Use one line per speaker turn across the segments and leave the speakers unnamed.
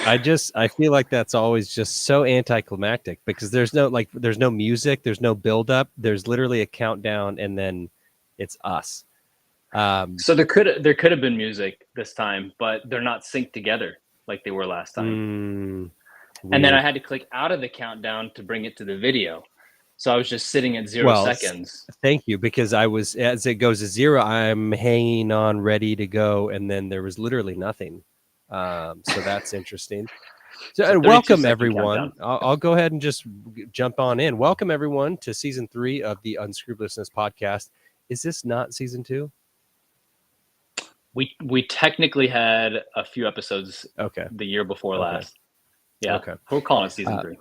I feel like that's always just so anticlimactic because there's no music, there's no build up, there's literally a countdown, and then it's us.
So there could have been music this time, but they're not synced together like they were last time. And then I had to click out of the countdown to bring it to the video. So I was just sitting at 0 seconds.
Thank you, because I was, as it goes to 0, I'm hanging on, ready to go, and then there was literally nothing. So that's interesting. So welcome everyone. I'll go ahead and just jump on in. Welcome everyone to season 3 of the Unscrupulousness podcast. Is this not season 2?
We technically had a few episodes the year before last. Yeah.
Okay.
We're calling it season 3.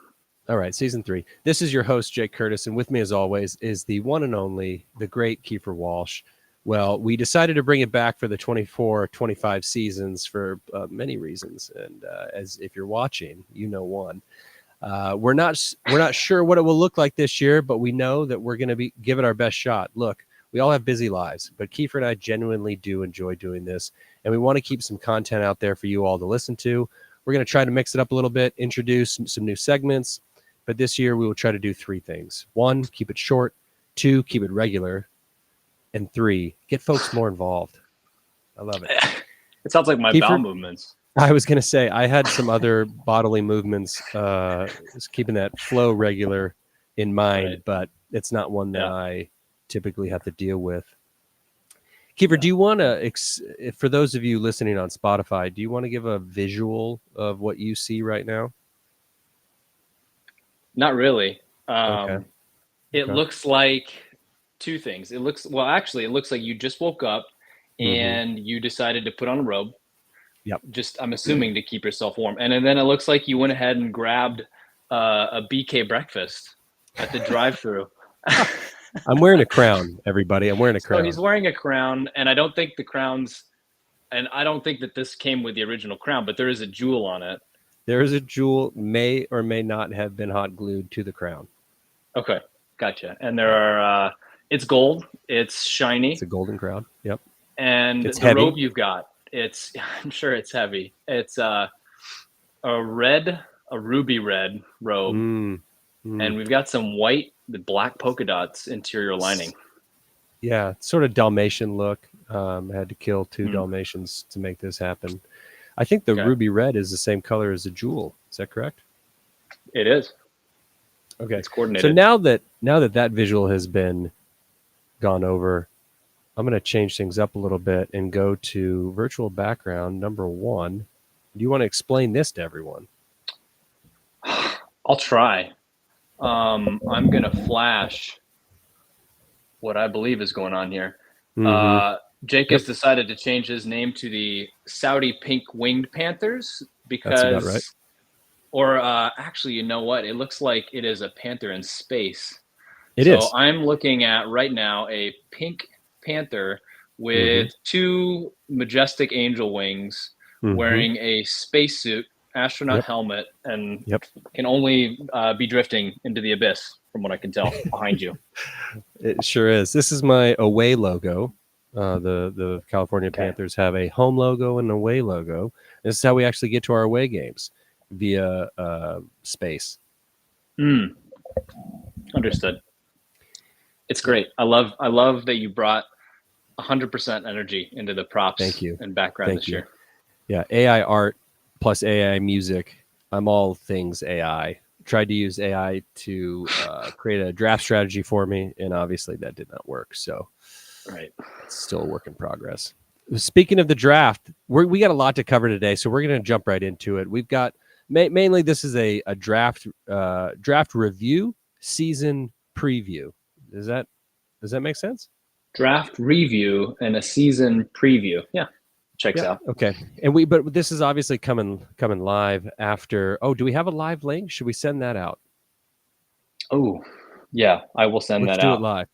All right, season 3. This is your host, Jake Curtis, and with me as always is the one and only, the great Keifer Walsh. Well, we decided to bring it back for the 24-25 seasons for many reasons, and as if you're watching, you know one. We're not sure what it will look like this year, but we know that we're going to give it our best shot. Look, we all have busy lives, but Keifer and I genuinely do enjoy doing this, and we want to keep some content out there for you all to listen to. We're going to try to mix it up a little bit, introduce some new segments, but this year we will try to do 3 things. 1, keep it short. 2, keep it regular. And 3, get folks more involved. I love it.
It sounds like my bowel movements.
I was going to say, I had some other bodily movements, just keeping that flow regular in mind, but it's not one that I typically have to deal with. Keifer, do you want to, for those of you listening on Spotify, do you want to give a visual of what you see right now?
Not really. It looks like 2 things. It looks like you just woke up and you decided to put on a robe.
Yep.
Just, I'm assuming, to keep yourself warm. And then it looks like you went ahead and grabbed a BK breakfast at the drive-thru.
I'm wearing a crown, everybody. I'm wearing a crown.
So he's wearing a crown, and I don't think that this came with the original crown, but there is a jewel on it.
There is a jewel, may or may not have been hot glued to the crown.
Okay, gotcha. And there are, it's gold, it's shiny.
It's a golden crown, yep.
And
it's
the robe you've got, I'm sure it's heavy. It's a ruby red robe. And we've got some white with black polka dots interior lining.
Yeah, sort of Dalmatian look. I had to kill 2 Dalmatians to make this happen. I think the ruby red is the same color as the jewel. Is that correct?
It is.
Okay.
It's coordinated.
So now that visual has been gone over, I'm going to change things up a little bit and go to virtual background number 1. Do you want to explain this to everyone?
I'll try. I'm going to flash what I believe is going on here. Jake has decided to change his name to the Saudi Pink Winged Panthers because,
that's about right.
Or actually, you know what? It looks like it is a panther in space.
It is.
So I'm looking at right now a pink panther with 2 majestic angel wings, wearing a spacesuit, astronaut helmet, and can only be drifting into the abyss, from what I can tell behind you.
It sure is. This is my away logo. The California Panthers have a home logo and an away logo. This is how we actually get to our away games, via space.
Understood. It's great. I love that you brought 100% energy into the props and background this year.
Yeah, AI art plus AI music. I'm all things AI. Tried to use AI to create a draft strategy for me, and obviously that did not work. So it's still a work in progress. Speaking of the draft, we got a lot to cover today, so we're going to jump right into it. We've got mainly this is a draft review, season preview. Does that make sense?
Draft review and a season preview. Yeah. Checks out.
Okay. But this is obviously coming live after. Oh, do we have a live link? Should we send that out?
Oh, yeah, I will send that out.
Let's do it live.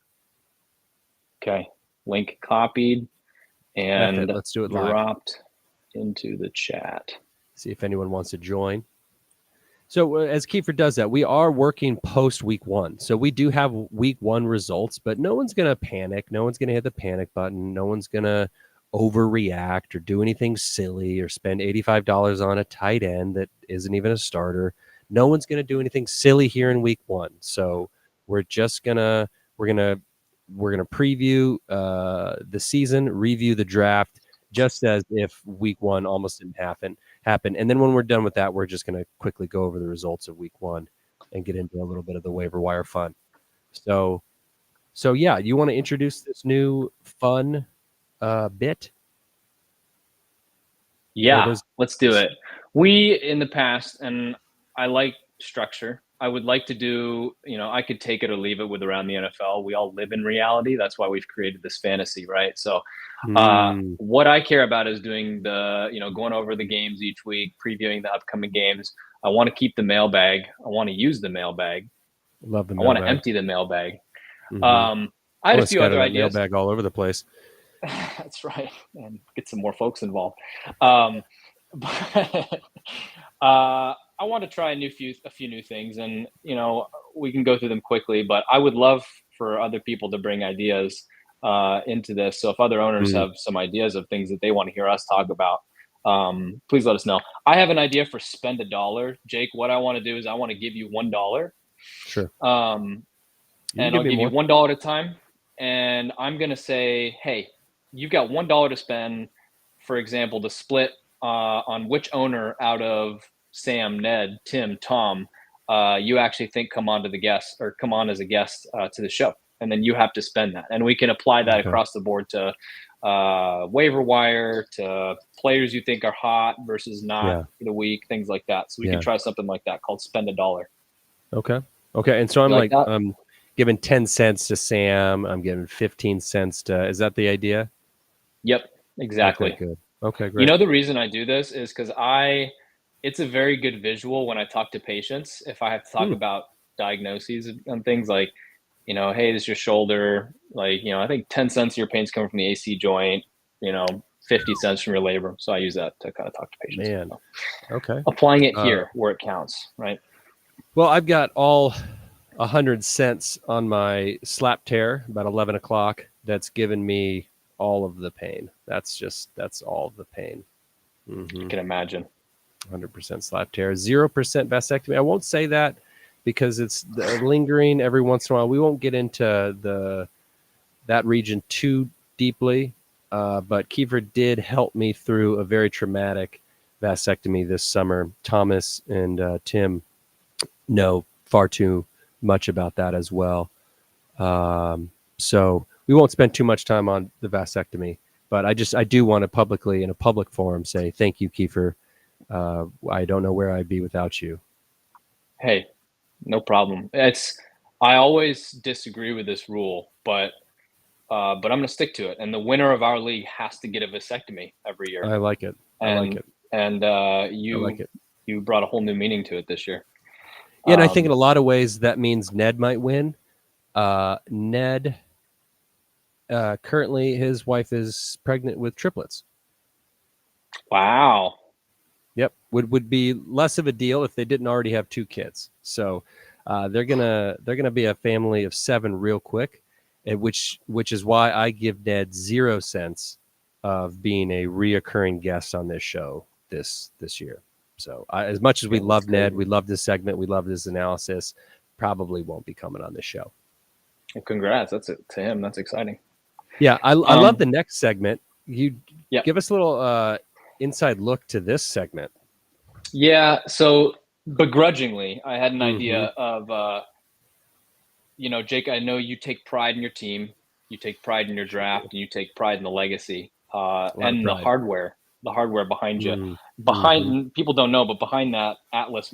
Okay. Link copied and
let's do it live.
Dropped into the chat.
See if anyone wants to join. So as Keifer does that, we are working post week 1. So we do have week 1 results, but no one's going to panic. No one's going to hit the panic button. No one's going to overreact or do anything silly or spend $85 on a tight end that isn't even a starter. No one's going to do anything silly here in week 1. So we're just gonna preview the season, review the draft, just as if week 1 almost didn't happen. And then when we're done with that, we're just going to quickly go over the results of week 1 and get into a little bit of the waiver wire fun. So yeah, you want to introduce this new fun bit?
Yeah, let's do it. We, in the past, and I like structure. I would like to do, I could take it or leave it with around the NFL. We all live in reality. That's why we've created this fantasy, right? So what I care about is doing going over the games each week, previewing the upcoming games. I want to keep the mailbag. I want to use the mailbag.
Love the
mailbag. I want to empty the mailbag.
Mm-hmm.
I had a few other ideas.
Mailbag all over the place.
That's right, and get some more folks involved. But I want to try a few new things, and we can go through them quickly. But I would love for other people to bring ideas into this. So if other owners have some ideas of things that they want to hear us talk about, please let us know. I have an idea for spend $1. Jake, what I want to do is I want to give you $1.
Sure.
And I'll give you $1 at a time, and I'm gonna say, hey, you've got $1 to spend, for example, to split on which owner out of Sam, Ned, Tim, Tom, you actually think come on as a guest to the show. And then you have to spend that. And we can apply that across the board to waiver wire, to players you think are hot versus not for the week, things like that. So we can try something like that called spend $1.
Okay. And so I'm giving 10 cents to Sam. I'm giving 15 cents to, is that the idea?
Yep, exactly.
Okay, good. Okay, great.
The reason I do this is because it's a very good visual when I talk to patients. If I have to talk about diagnoses and things like, hey, this is your shoulder. Like, I think 10 cents of your pain's coming from the AC joint, 50 cents from your labrum. So I use that to kind of talk to patients.
Man.
So
okay.
Applying it here where it counts, right?
Well, I've got all 100 cents on my slap tear about 11 o'clock. That's given me all of the pain. That's all of the pain.
I can imagine.
100% slap tear, 0% vasectomy. I won't say that because it's lingering every once in a while. We won't get into that region too deeply, but Keifer did help me through a very traumatic vasectomy this summer. Thomas and Tim know far too much about that as well. So we won't spend too much time on the vasectomy, but I do want to publicly in a public forum say thank you, Keifer. I don't know where I'd be without you.
Hey, no problem. I always disagree with this rule, but I'm going to stick to it. And the winner of our league has to get a vasectomy every year.
I like it.
And you brought a whole new meaning to it this year.
Yeah, and I think in a lot of ways that means Ned might win. Ned, currently his wife is pregnant with triplets.
Wow.
Yep, would be less of a deal if they didn't already have 2 kids. So they're gonna be a family of 7 real quick, which is why I give Ned 0 cents of being a reoccurring guest on this show this year. So as much as we love Ned, we love this segment, we love this analysis, probably won't be coming on this show.
Well, congrats. That's it to him. That's exciting.
Yeah, I love the next segment. You give us a little inside look to this segment.
Yeah, so begrudgingly, I had an idea of, Jake, I know you take pride in your team, you take pride in your draft, and you take pride in the legacy and the hardware behind you. People don't know, but behind that Atlas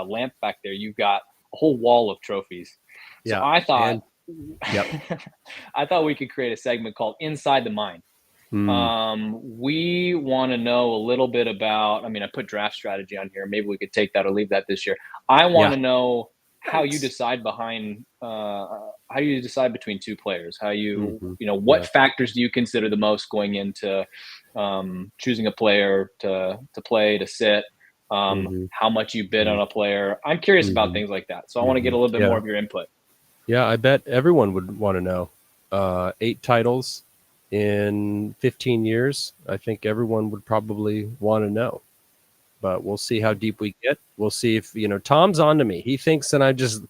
lamp back there, you've got a whole wall of trophies. So I thought, I thought we could create a segment called Inside the Mind. We want to know a little bit about, I put draft strategy on here. Maybe we could take that or leave that this year. I want to know how you decide between 2 players, how what factors do you consider the most going into choosing a player to play, to sit, how much you bid on a player. I'm curious about things like that. So I want to get a little bit more of your input.
Yeah, I bet everyone would want to know. 8 titles, in 15 years, I think everyone would probably want to know. But we'll see how deep we get. We'll see if, Tom's on to me. He thinks that I'm just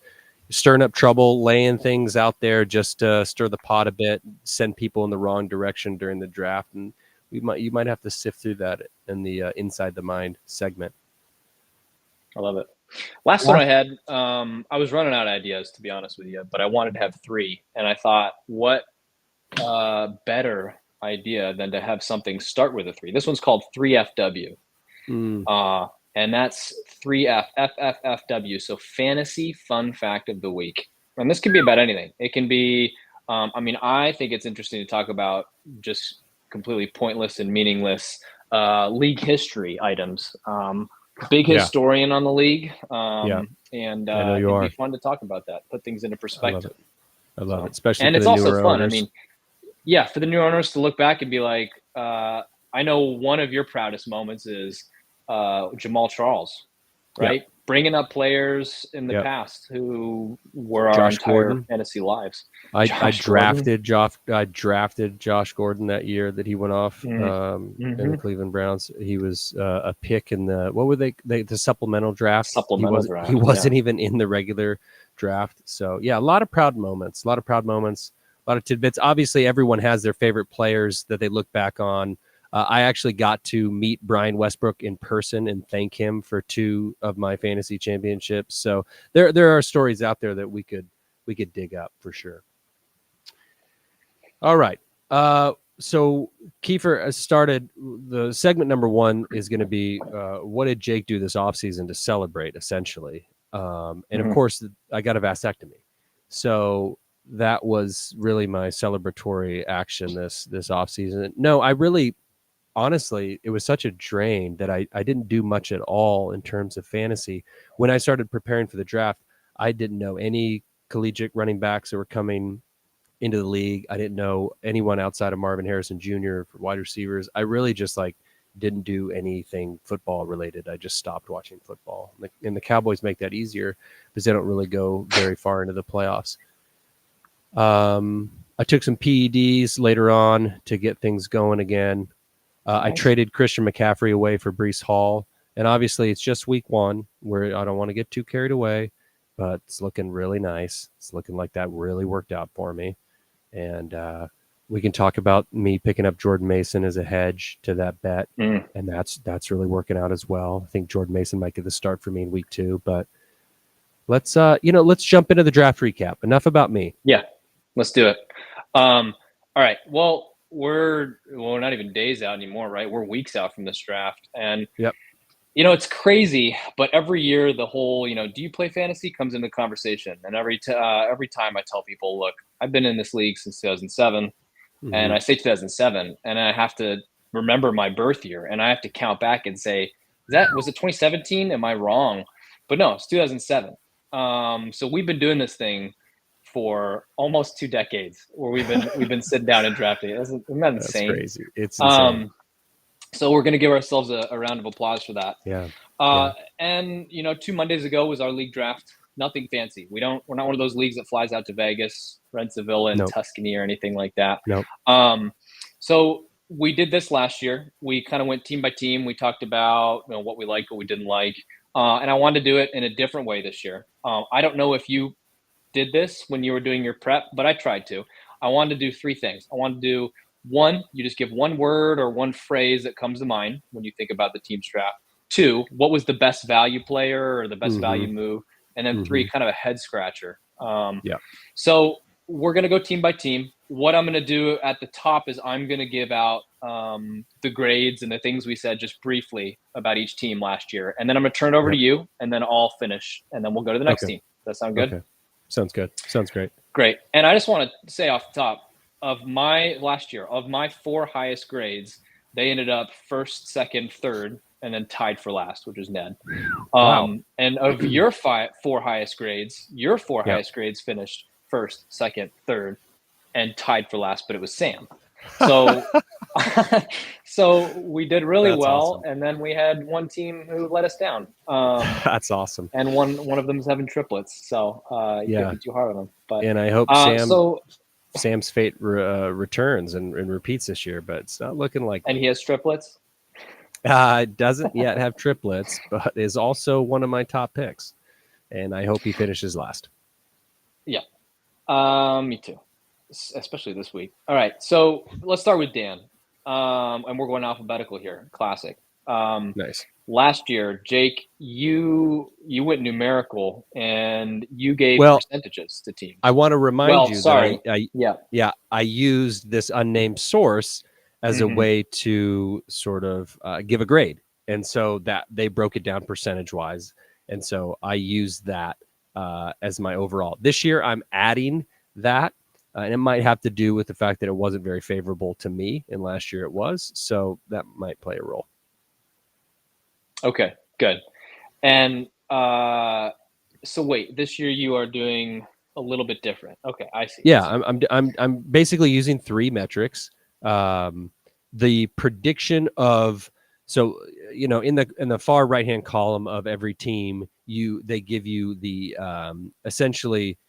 stirring up trouble, laying things out there just to stir the pot a bit, send people in the wrong direction during the draft. And you might have to sift through that in the Inside the Mind segment.
I love it. Last one I had, I was running out of ideas, to be honest with you, but I wanted to have 3. And I thought, what better idea than to have something start with a 3? This one's called 3FW. And that's 3FFFW. So fantasy fun fact of the week. And this can be about anything. It can be, I think it's interesting to talk about just completely pointless and meaningless league history items. Big historian on the league. And it'd be fun to talk about that, put things into perspective.
I love it. Especially
and
for
it's
the
also
newer
fun.
owners.
For the new owners to look back and be like, I know one of your proudest moments is Jamal Charles, right? Yep. Bringing up players in the past who were our entire fantasy lives.
I drafted Josh Gordon that year that he went off in the Cleveland Browns. He was a pick in the the supplemental draft. He wasn't even in the regular draft. So a lot of proud moments. A lot of tidbits. Obviously, everyone has their favorite players that they look back on. I actually got to meet Brian Westbrook in person and thank him for 2 of my fantasy championships. So there are stories out there that we could dig up for sure. All right. So Keifer started the segment number 1 is going to be what did Jake do this offseason to celebrate, essentially. And of course, I got a vasectomy. So that was really my celebratory action this offseason. No, honestly, it was such a drain that I didn't do much at all in terms of fantasy. When I started preparing for the draft, I didn't know any collegiate running backs that were coming into the league. I didn't know anyone outside of Marvin Harrison Jr. for wide receivers. I really just didn't do anything football related. I just stopped watching football. And the Cowboys make that easier because they don't really go very far into the playoffs. I took some PEDs later on to get things going again. Nice. I traded Christian McCaffrey away for Breece Hall. And obviously it's just week 1 where I don't want to get too carried away, but it's looking really nice. It's looking like that really worked out for me. And we can talk about me picking up Jordan Mason as a hedge to that bet. And that's really working out as well. I think Jordan Mason might get the start for me in week 2, but let's jump into the draft recap. Enough about me.
Yeah, let's do it. All right. Well, we're not even days out anymore, right? We're weeks out from this draft. And, it's crazy, but every year the whole, do you play fantasy comes into conversation. And every time I tell people, look, I've been in this league since 2007. And I say 2007, and I have to remember my birth year. And I have to count back and say, was it 2017? Am I wrong? But no, it's 2007. So we've been doing this thing for almost 2 decades where we've been sitting down and drafting. Isn't that insane?
That's crazy. It's insane.
So we're going to give ourselves a round of applause for that.
Yeah.
And 2 Mondays ago was our league draft. Nothing fancy. We're not one of those leagues that flies out to Vegas, rents a villa in Tuscany or anything like that.
Nope.
So we did this last year. We kind of went team by team. We talked about what we liked, what we didn't like. And I wanted to do it in a different way this year. I don't know if you did this when you were doing your prep, but I tried to. I wanted to do 3 things. I wanted to do 1, you just give 1 word or 1 phrase that comes to mind when you think about the team's draft. 2, what was the best value player or the best value move? And then 3, kind of a head scratcher. So we're going to go team by team. What I'm going to do at the top is I'm going to give out the grades and the things we said just briefly about each team last year. And then I'm going to turn it over to you, and then I'll finish, and then we'll go to the next team. Does that sound good?
Okay. Sounds good. Sounds great.
Great. And I just want to say off the top, of my 4 highest grades, they ended up first, second, third, and then tied for last, which is Ned.
Wow.
And of your 4 highest grades, highest grades finished first, second, third, and tied for last, but it was Sam. So, so we did really well. Awesome. And then we had one team who let us down.
That's awesome.
And one of them is having triplets. So you can't be too hard on them. But
and I hope Sam Sam's fate returns and repeats this year, but it's not looking like.
And he has triplets.
Doesn't yet have triplets, but is also one of my top picks, and I hope he finishes last.
Yeah, me too, especially this week. All right, so let's start with Dan, and we're going alphabetical here. Classic.
Nice.
Last year, Jake, you went numerical and you gave percentages to teams.
I want to remind you
that
I used this unnamed source as a way to sort of give a grade, and so that they broke it down percentage wise, and so I used that as my overall. This year, I'm adding that, and it might have to do with the fact that it wasn't very favorable to me, and last year it was, so that might play a role.
Okay, good. And so wait, this year you are doing a little bit different. Okay, I see.
Yeah, I'm basically using 3 metrics. The prediction of, so in the far right hand column of every team, they give you the essentially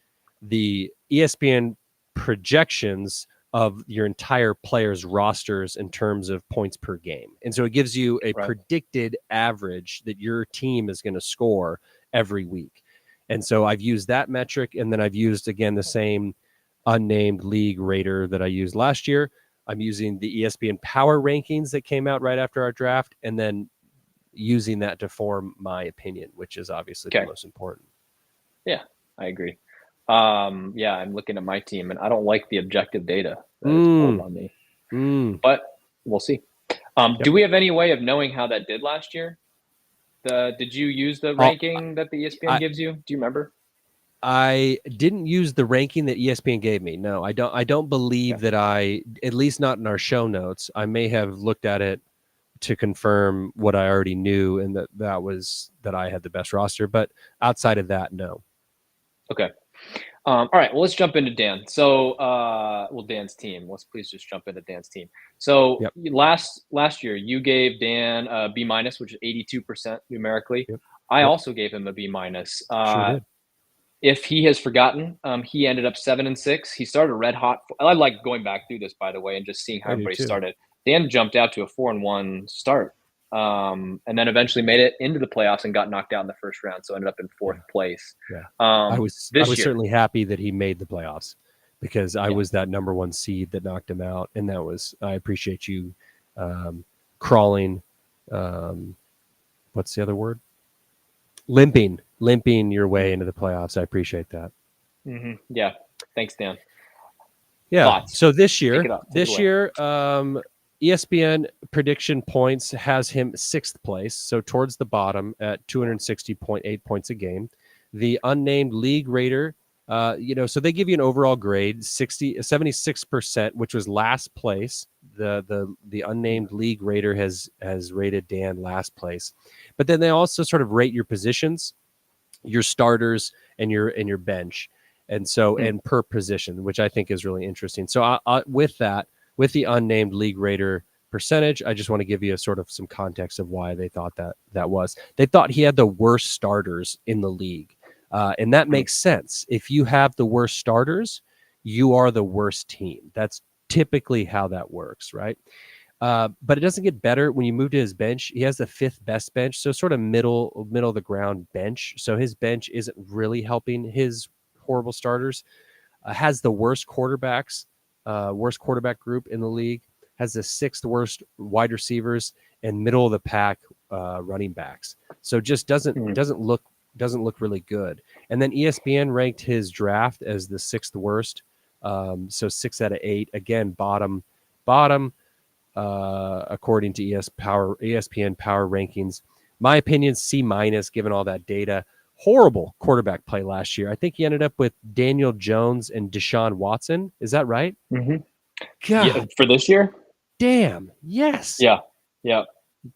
the ESPN projections of your entire players' rosters in terms of points per game. And so it gives you a predicted average that your team is going to score every week. And so I've used that metric, and then I've used, again, the same unnamed league rater that I used last year. I'm using the ESPN power rankings that came out right after our draft, and then using that to form my opinion, which is obviously the most important.
Yeah, I agree. Yeah, I'm looking at my team, and I don't like the objective data that is pulled on me. But we'll see. Do we have any way of knowing how that did last year? Did you use the ranking that the ESPN gives you? Do you remember?
I didn't use the ranking that ESPN gave me. No, I don't believe that at least not in our show notes. I may have looked at it to confirm what I already knew, and that I had the best roster. But outside of that, no.
Okay. All right. Well, let's jump into Dan. So, Dan's team. Let's please just jump into Dan's team. So, last year you gave Dan a B-, which is 82% numerically. I also gave him a B-.
Sure did.
If he has forgotten, he ended up 7-6. He started red hot. I like going back through this, by the way, and just seeing how everybody started. Dan jumped out to a 4-1 start, and then eventually made it into the playoffs and got knocked out in the first round, so ended up in 4th place.
Yeah, I was certainly happy that he made the playoffs, because I was that number 1 seed that knocked him out, and I appreciate you crawling. What's the other word? Limping your way into the playoffs. I appreciate that.
Yeah, thanks, Dan.
Yeah.
Thoughts?
So this year, ESPN prediction points has him 6th place, so towards the bottom at 260.8 points a game. The unnamed league rater, so they give you an overall grade 76%, which was last place. The unnamed league rater has rated Dan last place, but then they also sort of rate your positions, your starters, and your bench, and so and per position, which I think is really interesting. So with the unnamed league rater percentage, I just want to give you a sort of some context of why they thought that was. They thought he had the worst starters in the league, and that makes sense. If you have the worst starters, you are the worst team. That's typically how that works, right? But it doesn't get better when you move to his bench. He has the 5th best bench, so sort of middle of the ground bench. So his bench isn't really helping his horrible starters. Has the worst quarterback group in the league. Has the 6th worst wide receivers, and middle of the pack running backs. So just doesn't look really good. And then ESPN ranked his draft as the 6th worst. So 6 out of 8. Again, bottom. According to ESPN power rankings. My opinion, C-, given all that data. Horrible quarterback play last year. I think he ended up with Daniel Jones and Deshaun Watson. Is that right?
God.
Yeah,
for this year?
Damn. Yes.
Yeah.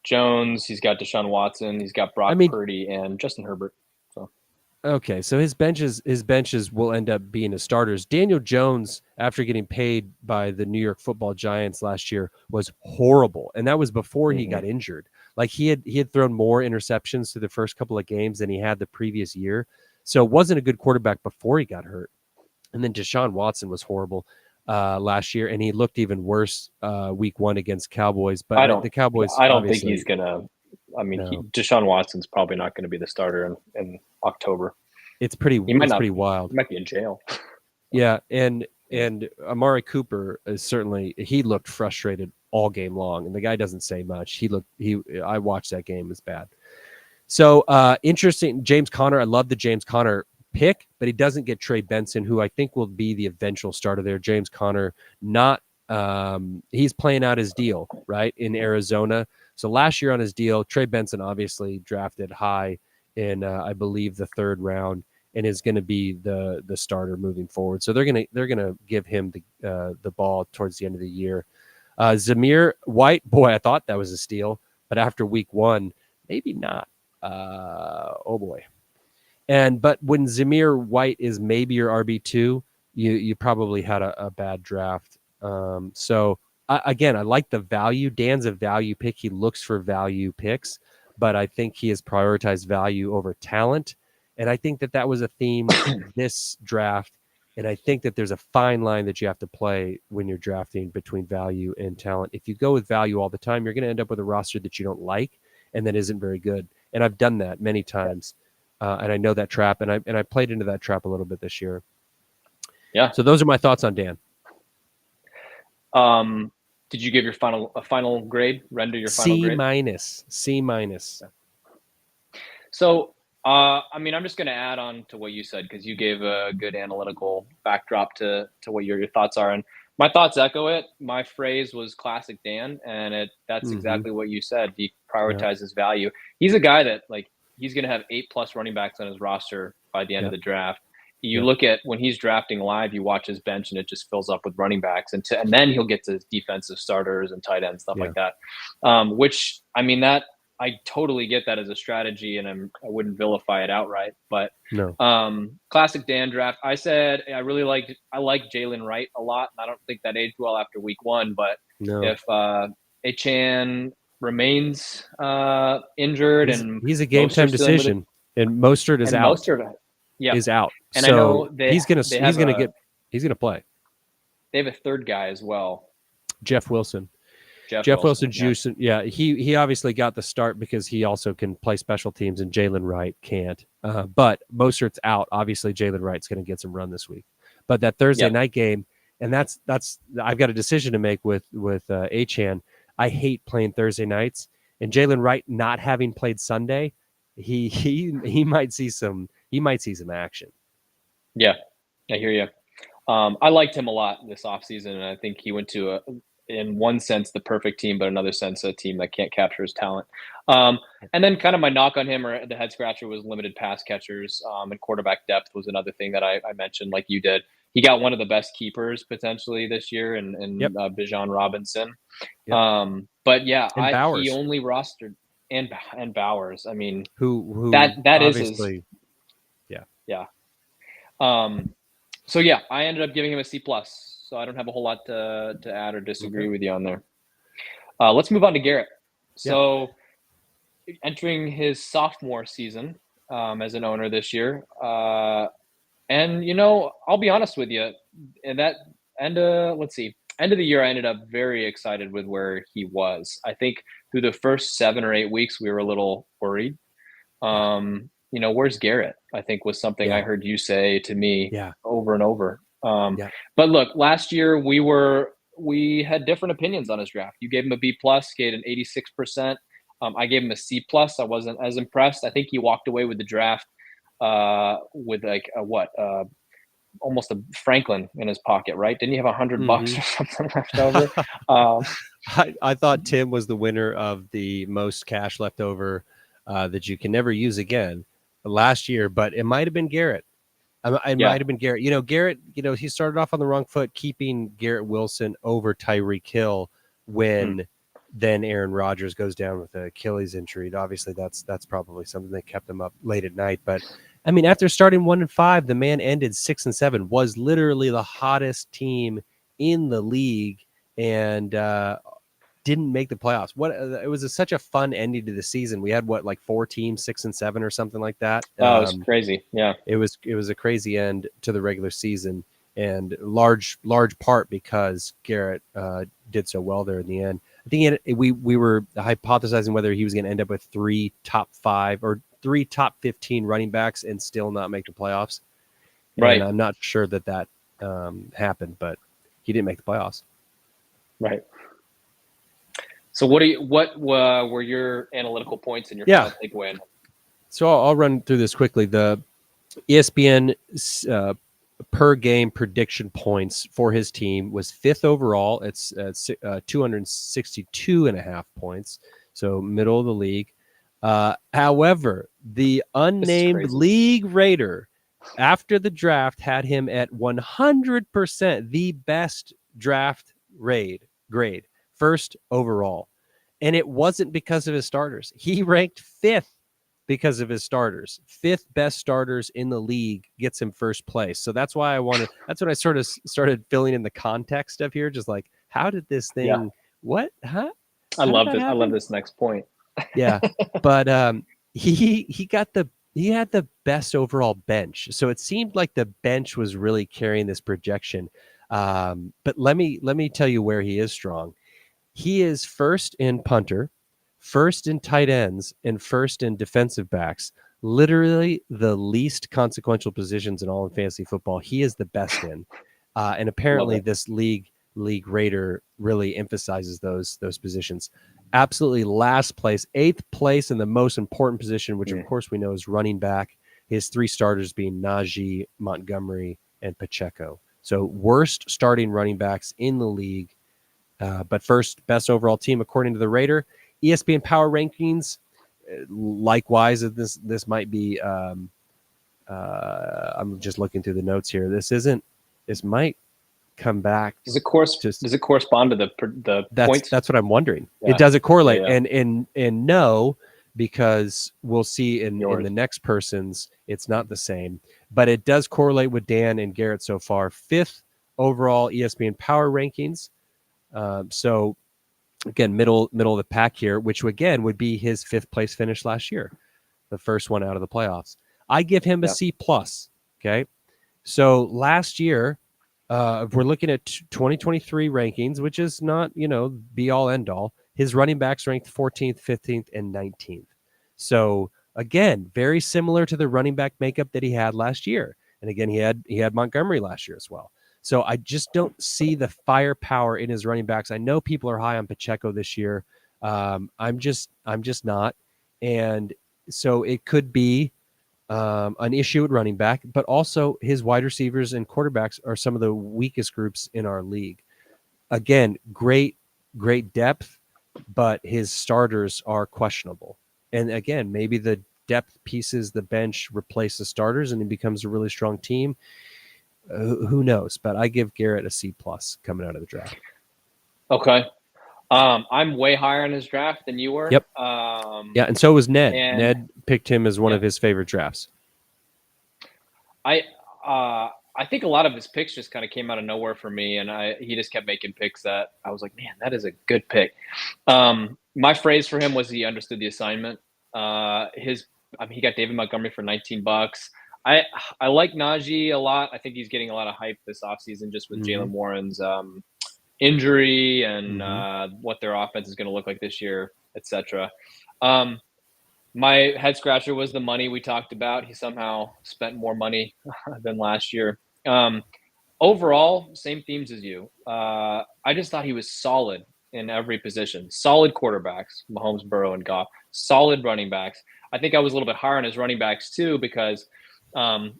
Jones, he's got Deshaun Watson, he's got Brock Purdy, and Justin Herbert.
Okay, so his benches will end up being his starters. Daniel Jones, after getting paid by the New York Football Giants last year, was horrible, and that was before he got injured. Like he had thrown more interceptions through the first couple of games than he had the previous year, so it wasn't a good quarterback before he got hurt. And then Deshaun Watson was horrible. last year, and he looked even worse week 1 against Cowboys. But the Cowboys,
I don't think
obviously,
he's gonna. I mean,
no.
Deshaun Watson's probably not going to be the starter in October.
It's pretty wild.
He might be in jail.
Yeah, and Amari Cooper is certainly, he looked frustrated all game long, and the guy doesn't say much. I watched that game, it was bad. So interesting, James Conner. I love the James Conner pick, but he doesn't get Trey Benson, who I think will be the eventual starter there. James Conner, he's playing out his deal right in Arizona. So last year on his deal, Trey Benson obviously drafted high in I believe the 3rd round, and is going to be the starter moving forward. So they're gonna give him the ball towards the end of the year. Zamir White, boy, I thought that was a steal, but after week 1, maybe not. Oh boy. But when Zamir White is maybe your RB2, you probably had a bad draft. So again, I like the value. Dan's a value pick. He looks for value picks, but I think he has prioritized value over talent. And I think that was a theme this draft. And I think that there's a fine line that you have to play when you're drafting between value and talent. If you go with value all the time, you're going to end up with a roster that you don't like and that isn't very good. And I've done that many times. And I know that trap, and I played into that trap a little bit this year.
Yeah.
So those are my thoughts on Dan.
Did you give your final grade? Render your final grade?
C minus.
So, I mean, I'm just going to add on to what you said, because you gave a good analytical backdrop to what your thoughts are, and my thoughts echo it. My phrase was classic Dan, and that's exactly what you said. He prioritizes value. He's a guy that, like, he's going to have 8+ running backs on his roster by the end of the draft. You look at when he's drafting live, you watch his bench, and it just fills up with running backs, and then he'll get to defensive starters and tight ends, stuff like that. Which, I mean, that I totally get that as a strategy, and I wouldn't vilify it outright. But classic Dan draft. I said I like Jalen Wright a lot, and I don't think that aged well after week 1. But if Achane remains injured,
he's a game time decision, and Mostert is out. Is out.
And
so
I know
he's gonna play.
They have a 3rd guy as well,
Jeff Wilson. Jeff Wilson juice. Yeah, he obviously got the start because he also can play special teams, and Jalen Wright can't. But Mostert's out. Obviously, Jalen Wright's going to get some run this week. But that Thursday night game, and that's I've got a decision to make with Achane. I hate playing Thursday nights, and Jalen Wright not having played Sunday, he might see some action.
Yeah, I hear you. I liked him a lot this offseason, and I think he went to in one sense the perfect team, but another sense a team that can't capture his talent. And then kind of my knock on him, or the head scratcher, was limited pass catchers, and quarterback depth was another thing that I mentioned, like you did. He got one of the best keepers potentially this year in Bijan Robinson. But yeah, he only rostered and Bowers. I mean,
who
that is his, yeah. So yeah, I ended up giving him a C+. So I don't have a whole lot to add or disagree with you on there. Let's move on to Garrett. So entering his sophomore season as an owner this year. And, I'll be honest with you. And that end of the year, I ended up very excited with where he was. I think through the first 7 or 8 weeks, we were a little worried. Where's Garrett? I think was something I heard you say to me over and over. But look, last year we had different opinions on his draft. You gave him a B+, gave an 86%. I gave him a C+. I wasn't as impressed. I think he walked away with the draft with like almost a Franklin in his pocket, right? Didn't he have $100 or something left over?
I thought Tim was the winner of the most cash left over that you can never use again last year, but it might have been Garrett. It might have been Garrett. Garrett, he started off on the wrong foot, keeping Garrett Wilson over Tyreek Hill when then Aaron Rodgers goes down with an Achilles injury. Obviously, that's probably something that kept him up late at night. But I mean, after starting 1-5, the man ended 6-7, was literally the hottest team in the league, and didn't make the playoffs. It was such a fun ending to the season. We had 4 teams, 6-7 or something like that.
Oh, it was crazy. Yeah,
it was a crazy end to the regular season. and large part because Garrett did so well there in the end. I think we were hypothesizing whether he was going to end up with 3 top 5 or 3 top 15 running backs and still not make the playoffs.
Right.
And I'm not sure that happened, but he didn't make the playoffs.
Right. So what were your analytical points in your final takeaway?
So I'll run through this quickly. The ESPN per game prediction points for his team was 5th overall. It's 262.5 points, so middle of the league. However, the unnamed league raider after the draft had him at 100% the best draft grade, 1st overall. And it wasn't because of his starters. He ranked 5th because of his starters. 5th best starters in the league gets him 1st place. So that's why that's when I sort of started filling in the context of here. Just like, how did this thing, what? Huh?
I love this. I love this next point.
Yeah. But he had the best overall bench. So it seemed like the bench was really carrying this projection. But let me tell you where he is strong. He is 1st in punter, 1st in tight ends, and 1st in defensive backs. Literally the least consequential positions in all of fantasy football. He is the best in. And apparently this league raider really emphasizes those positions. Absolutely last place, 8th place in the most important position, which of course we know is running back. His 3 starters being Najee, Montgomery, and Pacheco. So worst starting running backs in the league. But 1st best overall team according to the Raider. ESPN Power Rankings, likewise, this might be. I'm just looking through the notes here. This might come back.
Does it correspond to the points?
That's what I'm wondering. Yeah. Does it correlate? Yeah. And no, because we'll see in the next person's, it's not the same. But it does correlate with Dan and Garrett so far. 5th overall ESPN Power Rankings. So again, middle of the pack here, which again would be his 5th place finish last year, the first one out of the playoffs. I give him a C+. Okay. So last year, if we're looking at 2023 rankings, which is not, be all end all, his running backs ranked 14th, 15th, and 19th. So again, very similar to the running back makeup that he had last year. And again, he had Montgomery last year as well. So I just don't see the firepower in his running backs. I know people are high on Pacheco this year. I'm just not. And so it could be an issue at running back, but also his wide receivers and quarterbacks are some of the weakest groups in our league. Again, great depth, but his starters are questionable. And again, maybe the depth pieces, the bench replace the starters and it becomes a really strong team. Who knows? But I give Garrett a C+ coming out of the draft.
Okay. I'm way higher on his draft than you were.
Yep. Yeah, and so was Ned. Ned picked him as one of his favorite drafts.
I think a lot of his picks just kind of came out of nowhere for me, and he just kept making picks that I was like, man, that is a good pick. My phrase for him was he understood the assignment. He got David Montgomery for $19. I like Najee a lot. I think he's getting a lot of hype this offseason just with Jalen Warren's injury and what their offense is going to look like this year, etc. My head scratcher was the money we talked about. He somehow spent more money than last year. Overall, same themes as you. I just thought he was solid in every position. Solid quarterbacks, Mahomes, Burrow, and Goff. Solid running backs. I think I was a little bit higher on his running backs too because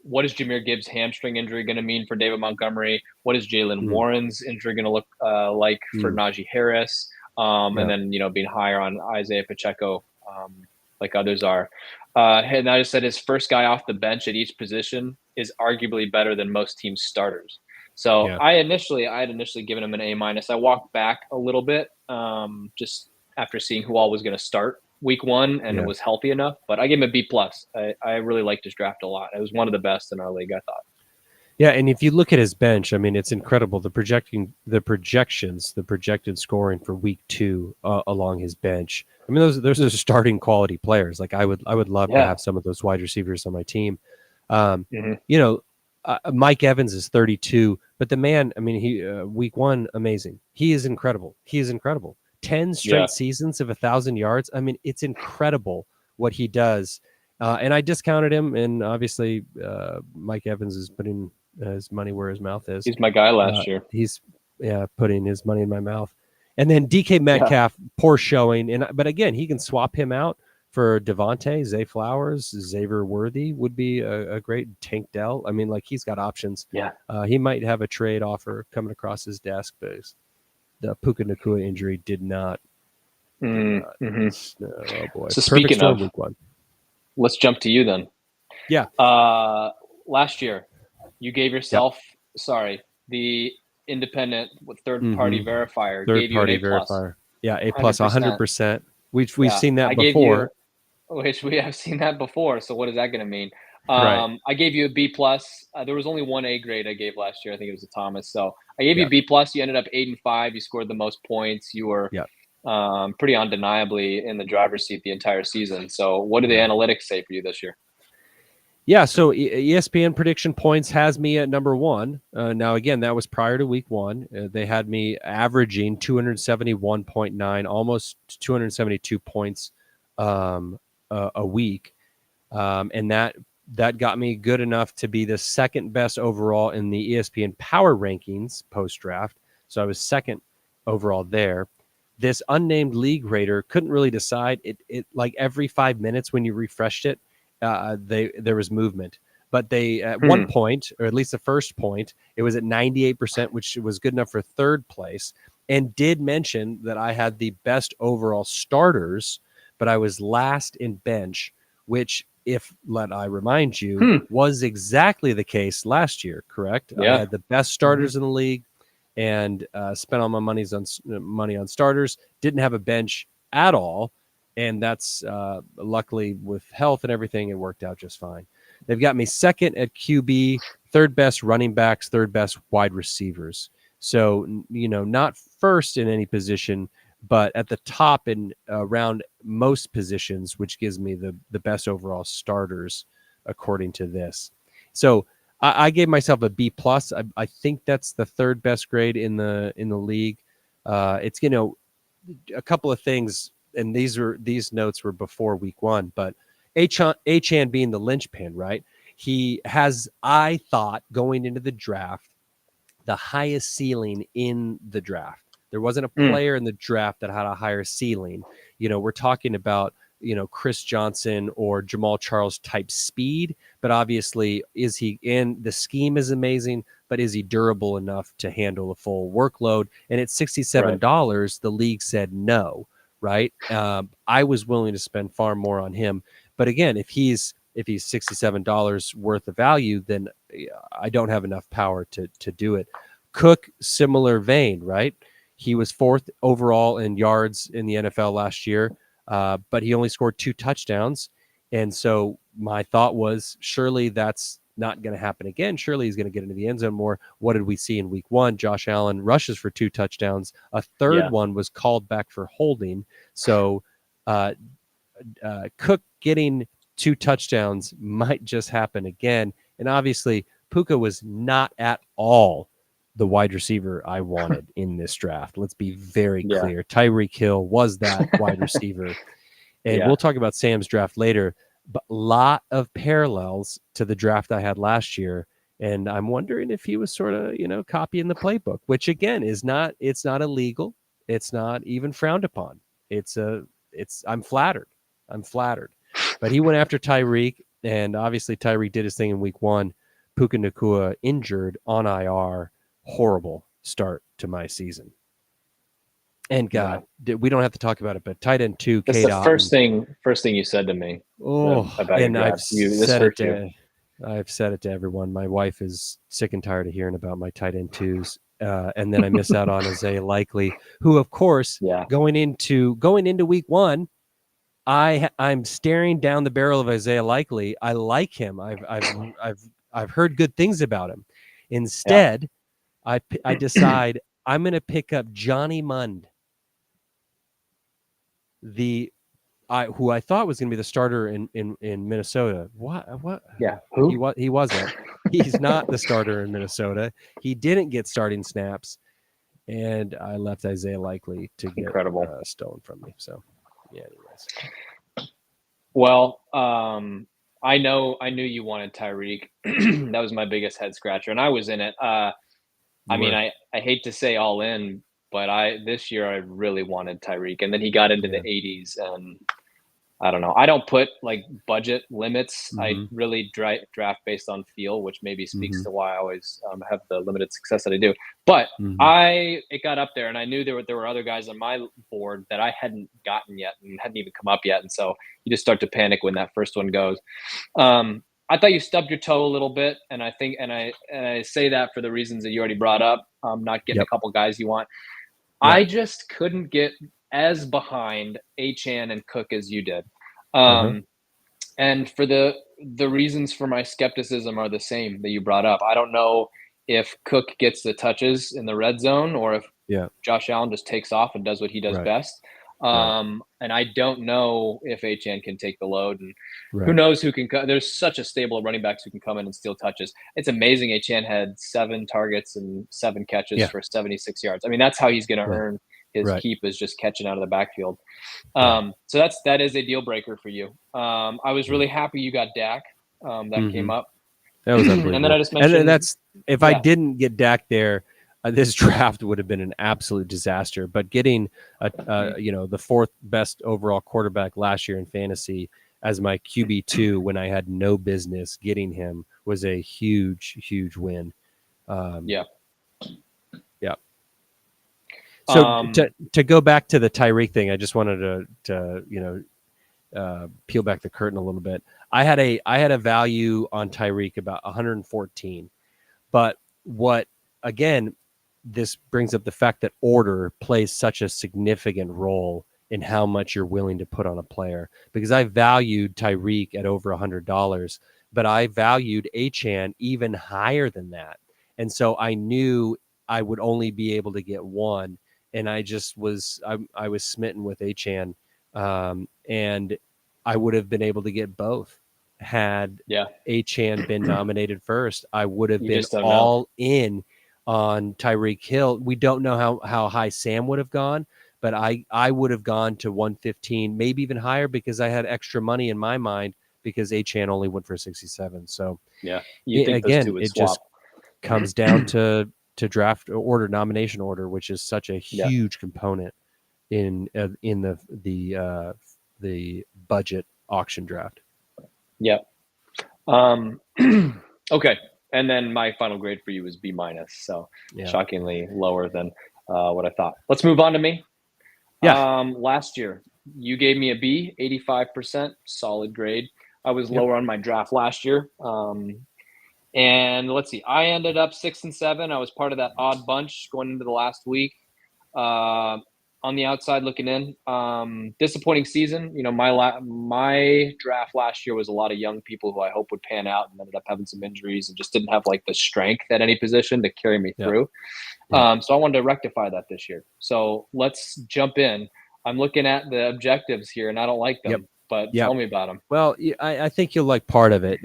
what is Jahmyr Gibbs' hamstring injury going to mean for David Montgomery? What is Jalen Warren's injury going to look like for Najee Harris? And then, being higher on Isaiah Pacheco like others are. And I just said his first guy off the bench at each position is arguably better than most teams' starters. So I had initially given him an A-. I walked back a little bit just after seeing who all was going to start week 1 and it was healthy enough, but I gave him a B+. I really liked his draft a lot. It was one of the best in our league, I thought.
Yeah, and if you look at his bench, I mean, it's incredible. The projected scoring for week 2 along his bench. I mean, those are starting quality players. Like I would love to have some of those wide receivers on my team. Mike Evans is 32, but the man, I mean, he week one, amazing. He is incredible. 10 straight seasons of 1,000 yards. I mean, it's incredible what he does. And I discounted him, and obviously Mike Evans is putting his money where his mouth is.
He's my guy last year.
He's putting his money in my mouth. And then DK Metcalf, poor showing. But again, he can swap him out for Devontae, Zay Flowers, Xavier Worthy would be a great Tank Dell. I mean, like, he's got options.
Yeah.
He might have a trade offer coming across his desk, but the Puka Nacua injury did not.
Oh,
boy.
So
Perfect
speaking
storm
of,
week one.
Let's jump to you then.
Yeah.
Last year, you gave yourself, the independent third-party verifier gave you an A+.
Verifier. Yeah, A+, 100%. We've seen that
before. Which we have seen that before. So what is that going to mean?
Right.
I gave you a B+. There was only one A grade I gave last year. I think it was a Thomas. So I gave you a B+. You ended up 8-5. You scored the most points. You were pretty undeniably in the driver's seat the entire season. So what do the analytics say for you this year?
Yeah, so ESPN prediction points has me at number 1. Now, again, that was prior to week 1. They had me averaging 271.9, almost 272 points a week. And that got me good enough to be the second best overall in the ESPN power rankings post-draft. So I was second overall there. This unnamed league rater couldn't really decide. It like every 5 minutes when you refreshed it, there was movement, but they at one point, or at least the first point, it was at 98%, which was good enough for third place, and did mention that I had the best overall starters, but I was last in bench, which, I remind you, was exactly the case last year. Correct?
Yeah.
I had the best starters in the league, and spent all my money on starters. Didn't have a bench at all. And that's luckily with health and everything, it worked out just fine. They've got me second at QB, third best running backs, third best wide receivers. So, not first in any position, but at the top in around most positions, which gives me the best overall starters, according to this. So I gave myself a B+. I think that's the third best grade in the league. It's, a couple of things. And these notes were before week 1, but Achane being the linchpin, right? He has, I thought, going into the draft, the highest ceiling in the draft. There wasn't a player in the draft that had a higher ceiling. We're talking about, Chris Johnson or Jamal Charles type speed, but obviously, is he in the scheme is amazing, but is he durable enough to handle a full workload? And at $67, the league said no. Right. I was willing to spend far more on him. But again, if he's $67 worth of value, then I don't have enough power to do it. Cook, similar vein, right? He was 4th overall in yards in the NFL last year, but he only scored 2 touchdowns. And so my thought was, surely that's not going to happen again. Surely he's going to get into the end zone more. What did we see in week 1? Josh Allen rushes for 2 touchdowns. A third one was called back for holding. So Cook getting 2 touchdowns might just happen again. And obviously, Puka was not at all the wide receiver I wanted in this draft. Let's be very clear. Tyreek Hill was that wide receiver. And we'll talk about Sam's draft later. But a lot of parallels to the draft I had last year. And I'm wondering if he was sort of, copying the playbook, which again it's not illegal. It's not even frowned upon. I'm flattered. But he went after Tyreek, and obviously Tyreek did his thing in week 1. Puka Nacua injured on IR. Horrible start to my season. And God, we don't have to talk about it, but tight end 2,
That's
Cade
the
Otton.
first thing you said to me.
About and I've said it to everyone. My wife is sick and tired of hearing about my tight end 2s. And then I miss out on Isaiah Likely, who, of course, going into week 1, I'm staring down the barrel of Isaiah Likely. I like him. I've heard good things about him. Instead, I decide I'm going to pick up Johnny Mund, who I thought was going to be the starter in Minnesota. What?
Yeah, who?
He wasn't. He's not the starter in Minnesota. He didn't get starting snaps, and I left Isaiah Likely to get stolen from me. So, yeah. Anyways,
well, I knew you wanted Tyreek. That was my biggest head scratcher, and I was in it. I mean, I hate to say all in, but this year I really wanted Tyreek, and then he got into the 80s, and I don't know. I don't put like budget limits. I really draft based on feel, which maybe speaks to why I always have the limited success that I do. But it got up there, and I knew there were other guys on my board that I hadn't gotten yet and hadn't even come up yet, and so you just start to panic when that first one goes. I thought you stubbed your toe a little bit, and I think, and I say that for the reasons that you already brought up. Not getting a couple guys you want. I just couldn't get as behind Achane and Cook as you did. And for the reasons for my skepticism are the same that you brought up. I don't know if Cook gets the touches in the red zone or if Josh Allen just takes off and does what he does best. And I don't know if Achane can take the load, and who knows who can there's such a stable of running backs who can come in and steal touches. It's amazing. Achane had 7 targets and 7 catches for 76 yards. I mean, that's how he's going to earn his keep, is just catching out of the backfield. So that is a deal breaker for you. I was really happy you got Dak. That came up.
That was unbelievable.
And then I just mentioned,
and that's, if I didn't get Dak there, this draft would have been an absolute disaster. But getting the 4th best overall quarterback last year in fantasy as my QB2 when I had no business getting him was a huge win. So to go back to the Tyreek thing, I just wanted to peel back the curtain a little bit. I had a value on Tyreek about 114, but this brings up the fact that order plays such a significant role in how much you're willing to put on a player, because I valued Tyreek at over $100, but I valued Achane even higher than that. And so I knew I would only be able to get one. And I was smitten with Achane, and I would have been able to get both had Achane been nominated first. I would have been all in on Tyreek Hill. We don't know how high Sam would have gone, but I would have gone to 115, maybe even higher, because I had extra money in my mind because Achane only went for 67. So it just comes down to draft order, nomination order, which is such a huge component in the budget auction draft.
Okay. And then my final grade for you is B-. So shockingly lower than what I thought. Let's move on to me. Last year, you gave me a B, 85%, solid grade. I was lower on my draft last year. And let's see, I ended up 6 and 7. I was part of that odd bunch going into the last week. On the outside looking in, disappointing season. My draft last year was a lot of young people who I hope would pan out and ended up having some injuries and just didn't have like the strength at any position to carry me through. So I wanted to rectify that this year. So let's jump in. I'm looking at the objectives here, and I don't like them, but tell me about them.
Well, I think you'll like part of it.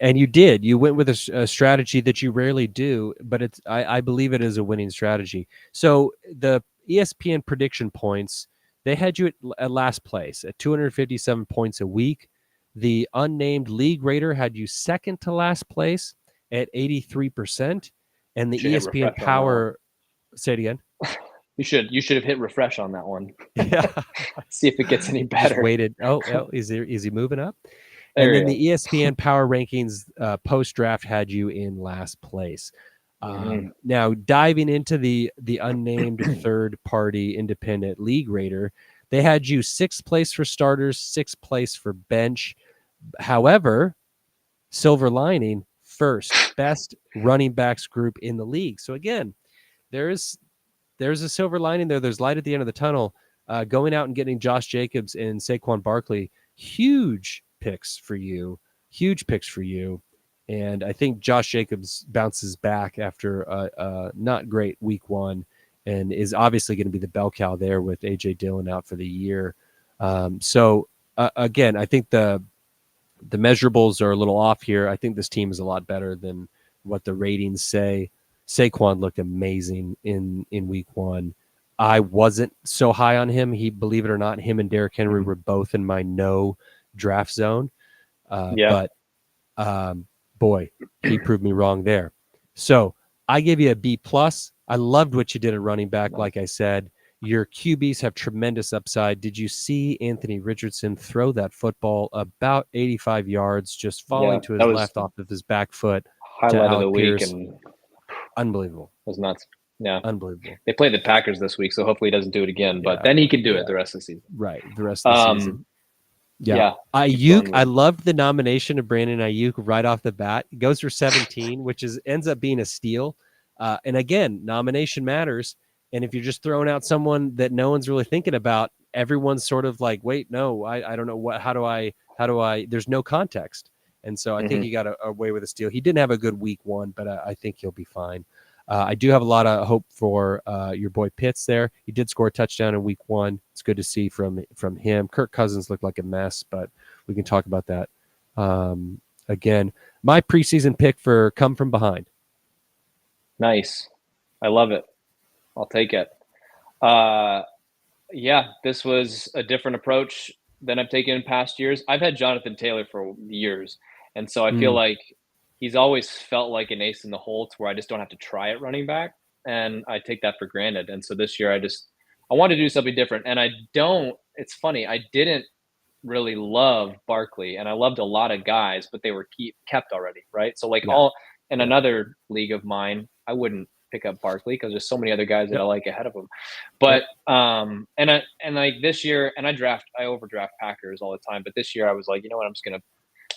And you did. You went with a strategy that you rarely do, but I believe it is a winning strategy. So the ESPN prediction points, they had you at last place at 257 points a week. The unnamed league rater had you second to last place at 83%, and the ESPN Power. Say it again.
You should have hit refresh on that one. See if it gets any better.
Just waited. Oh, is he moving up? And then the ESPN Power Rankings post-draft had you in last place. Now, diving into the unnamed third-party independent league rater, they had you 6th place for starters, 6th place for bench. However, silver lining, first best running backs group in the league. So again, there's a silver lining there. There's light at the end of the tunnel. Going out and getting Josh Jacobs and Saquon Barkley, huge picks for you. And I think Josh Jacobs bounces back after a not great week 1 and is obviously going to be the bell cow there with A.J. Dillon out for the year. So again, I think the The measurables are a little off here. I think this team is a lot better than what the ratings say. Saquon looked amazing in week 1. I wasn't so high on him. Believe it or not, him and Derrick Henry were both in my no draft zone. But boy, he proved me wrong there. So I give you a B+. I loved what you did at running back. Like I said, your QBs have tremendous upside. Did you see Anthony Richardson throw that football about 85 yards, just falling to his left off of his back foot to
highlight of
Alec
the week?
Pierce?
And
unbelievable.
it was nuts. Yeah.
Unbelievable.
They play the Packers this week, so hopefully he doesn't do it again. But then he can do it the rest of the season.
Right. The rest of the season.
Yeah.
Ayuk, I loved the nomination of Brandon Ayuk right off the bat. He goes for 17, which ends up being a steal. And again, nomination matters. And if you're just throwing out someone that no one's really thinking about, everyone's sort of like, wait, no, I don't know how do I, there's no context. And so I think he got away with a steal. He didn't have a good week 1, but I think he'll be fine. I do have a lot of hope for your boy Pitts there. He did score a touchdown in week 1. It's good to see from him. Kirk Cousins looked like a mess, but we can talk about that. Again, my preseason pick for come from behind.
Nice. I love it. I'll take it. This was a different approach than I've taken in past years. I've had Jonathan Taylor for years, and so I feel like he's always felt like an ace in the hole to where I just don't have to try at running back, and I take that for granted. And so this year I wanted to do something different, and it's funny, I didn't really love Barkley, and I loved a lot of guys, but they were kept already, right? So in another league of mine, I wouldn't pick up Barkley because there's so many other guys that I like ahead of him. But this year, and I overdraft Packers all the time, but this year I was like, you know what, I'm just gonna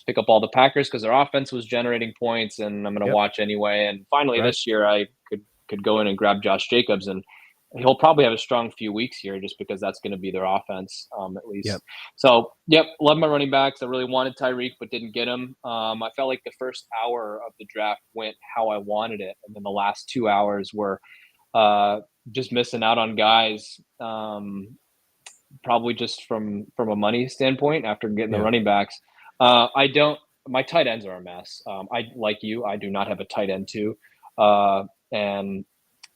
pick up all the Packers because their offense was generating points, and I'm gonna watch anyway. And finally this year I could go in and grab Josh Jacobs, and he'll probably have a strong few weeks here just because that's going to be their offense, at least. So, love my running backs. I really wanted Tyreek, but didn't get him. I felt like the first hour of the draft went how I wanted it. And then the last 2 hours were just missing out on guys, probably just from a money standpoint after getting the running backs. My tight ends are a mess. Like you, I do not have a tight end too. And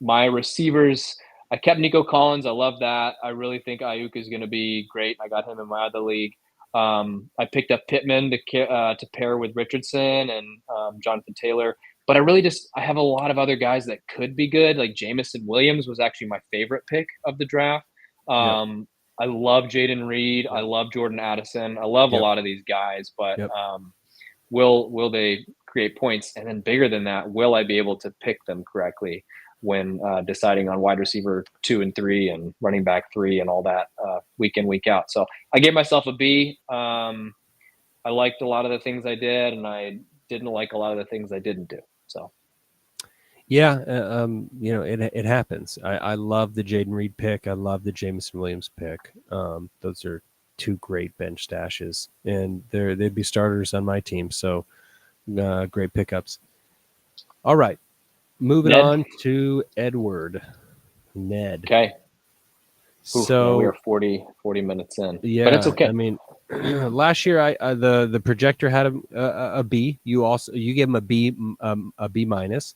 my receivers, I kept Nico Collins. I love that. I really think Ayuk is going to be great. I got him in my other league. I picked up Pittman to pair with Richardson and Jonathan Taylor. But I have a lot of other guys that could be good. Like Jamison Williams was actually my favorite pick of the draft. I love Jaden Reed. I love Jordan Addison. I love a lot of these guys. But will they create points? And then bigger than that, will I be able to pick them correctly when deciding on wide receiver 2 and 3 and running back 3 and all that week in, week out? So I gave myself a B. I liked a lot of the things I did, and I didn't like a lot of the things I didn't do. So,
it happens. I love the Jaden Reed pick. I love the Jameson Williams pick. Those are 2 great bench stashes, and they'd be starters on my team. So great pickups. All right. Moving on to Edward. Ned.
Okay.
So
we are 40 minutes in.
Yeah,
but it's okay.
I mean, last year the projector had a B. You gave him a B minus,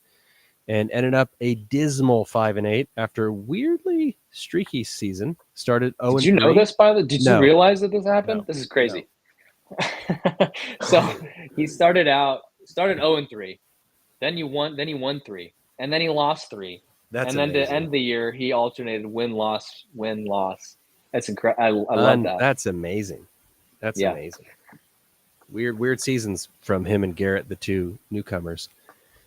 and ended up a dismal 5-8 after a weirdly streaky season. Started 0-3.
Did you know this, by the way? Did you realize that this happened? This is crazy. No. So he started 0-3. Then he won 3, and then he lost 3.
That's
and then
amazing.
to end the year, he alternated win-loss. That's incredible. I love that.
That's amazing. That's amazing. Weird seasons from him and Garrett, the 2 newcomers.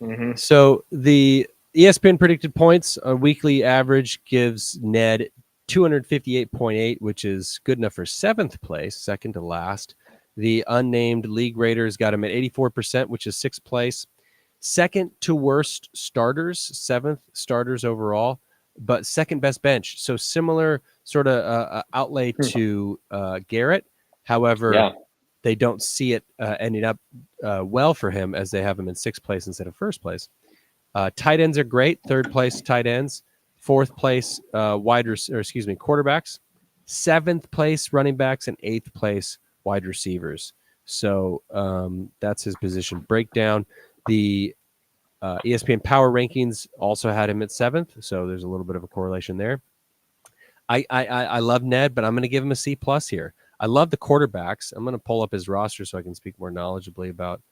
Mm-hmm.
So the ESPN predicted points, a weekly average gives Ned 258.8, which is good enough for 7th place, second to last. The unnamed league raters got him at 84%, which is 6th place. Second to worst starters, 7th starters overall, but second best bench. So similar sort of outlay to Garrett. However, they don't see it ending up well for him, as they have him in 6th place instead of 1st place. Tight ends are great. 3rd place tight ends. 4th place quarterbacks. 7th place running backs, and 8th place wide receivers. So that's his position breakdown. The ESPN Power Rankings also had him at 7th, so there's a little bit of a correlation there. I love Ned, but I'm going to give him a C+ here. I love the quarterbacks. I'm going to pull up his roster so I can speak more knowledgeably about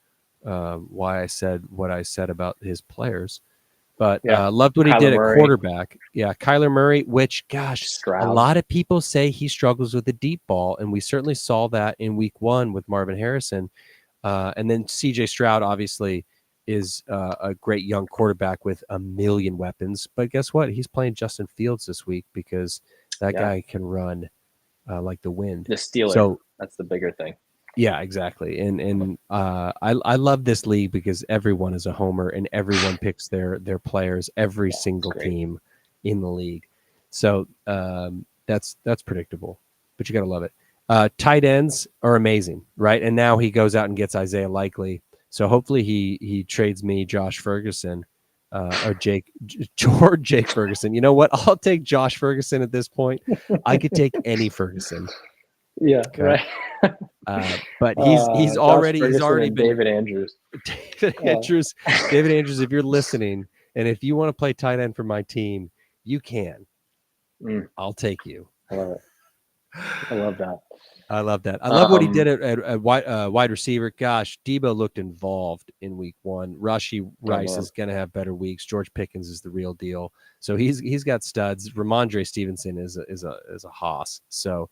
why I said what I said about his players. But loved what he did at quarterback. Yeah, Kyler Murray, which, gosh, a lot of people say he struggles with the deep ball, and we certainly saw that in week 1 with Marvin Harrison. And then C.J. Stroud, obviously, is a great young quarterback with a million weapons. But guess what? He's playing Justin Fields this week because that guy can run like the wind.
The Steelers.
So
that's the bigger thing.
Yeah, exactly. And I love this league because everyone is a homer and everyone picks their players, every single team in the league. So that's predictable, but you got to love it. Tight ends are amazing, right? And now he goes out and gets Isaiah Likely. So hopefully he trades me Josh Ferguson or Jake Ferguson. You know what? I'll take Josh Ferguson at this point. I could take any Ferguson.
Yeah, right.
But he's already been
David Andrews.
Andrews, if you're listening, and if you want to play tight end for my team, you can. I'll take you.
I love it. I love that.
I love what he did at wide receiver. Gosh, Debo looked involved in week 1. Rashee Rice is going to have better weeks. George Pickens is the real deal. So he's got studs. Ramondre Stevenson is a hoss. So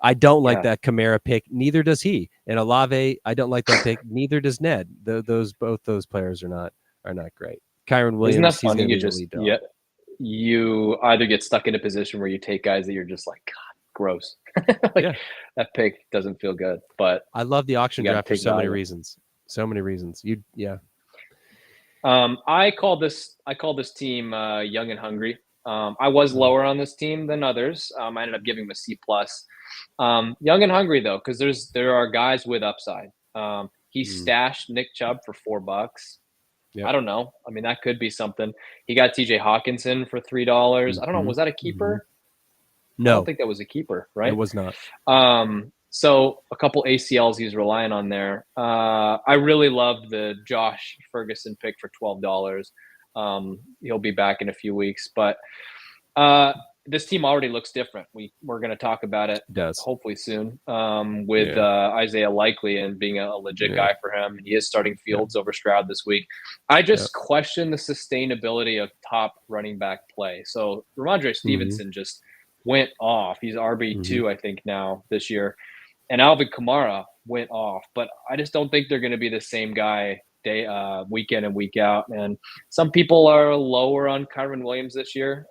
I don't like that Kamara pick. Neither does he. And Olave, I don't like that pick. Neither does Ned. Both those players are not great. Kyron Williams.
Isn't that funny? You either get stuck in a position where you take guys that you're just like, God, gross. That pick doesn't feel good. But
I love the auction draft for so many reasons.
I call this team young and hungry. I was lower on this team than others. I ended up giving him a C+. Young and hungry though, because there are guys with upside. He stashed Nick Chubb for $4. Yep. I don't know. I mean, that could be something. He got TJ Hawkinson for $3. I don't know. Was that a keeper?
No,
I don't think that was a keeper, right?
It was not.
So a couple ACLs he's relying on there. I really love the Josh Ferguson pick for $12. He'll be back in a few weeks, but this team already looks different. We're going to talk about it hopefully soon with Isaiah Likely and being a legit guy for him. He is starting Fields over Stroud this week. I just question the sustainability of top running back play. So Ramondre Stevenson just went off. He's RB2, I think, now this year. And Alvin Kamara went off. But I just don't think they're going to be the same guy week in and week out. And some people are lower on Kyron Williams this year.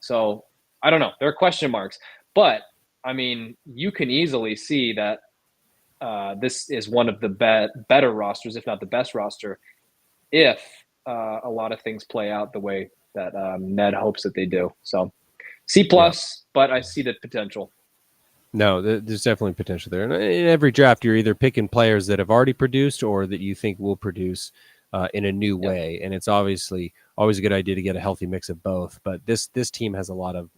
So I don't know. There are question marks. But, I mean, you can easily see that this is one of the better rosters, if not the best roster, if a lot of things play out the way that Ned hopes that they do. So C+, but I see the potential.
No, there's definitely potential there. And in every draft, you're either picking players that have already produced or that you think will produce in a new way. And it's obviously always a good idea to get a healthy mix of both. But this team has a lot of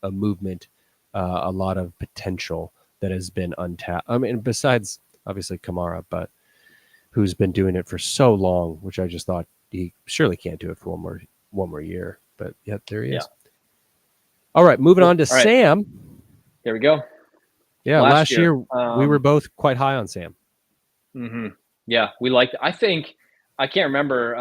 movement, a lot of potential that has been untapped. I mean, besides obviously Kamara, but who's been doing it for so long, which I just thought he surely can't do it for one more year. But yet there he is. All right, moving on to Sam.
There we go.
Yeah, last year we were both quite high on Sam.
Yeah, we liked it. I can't remember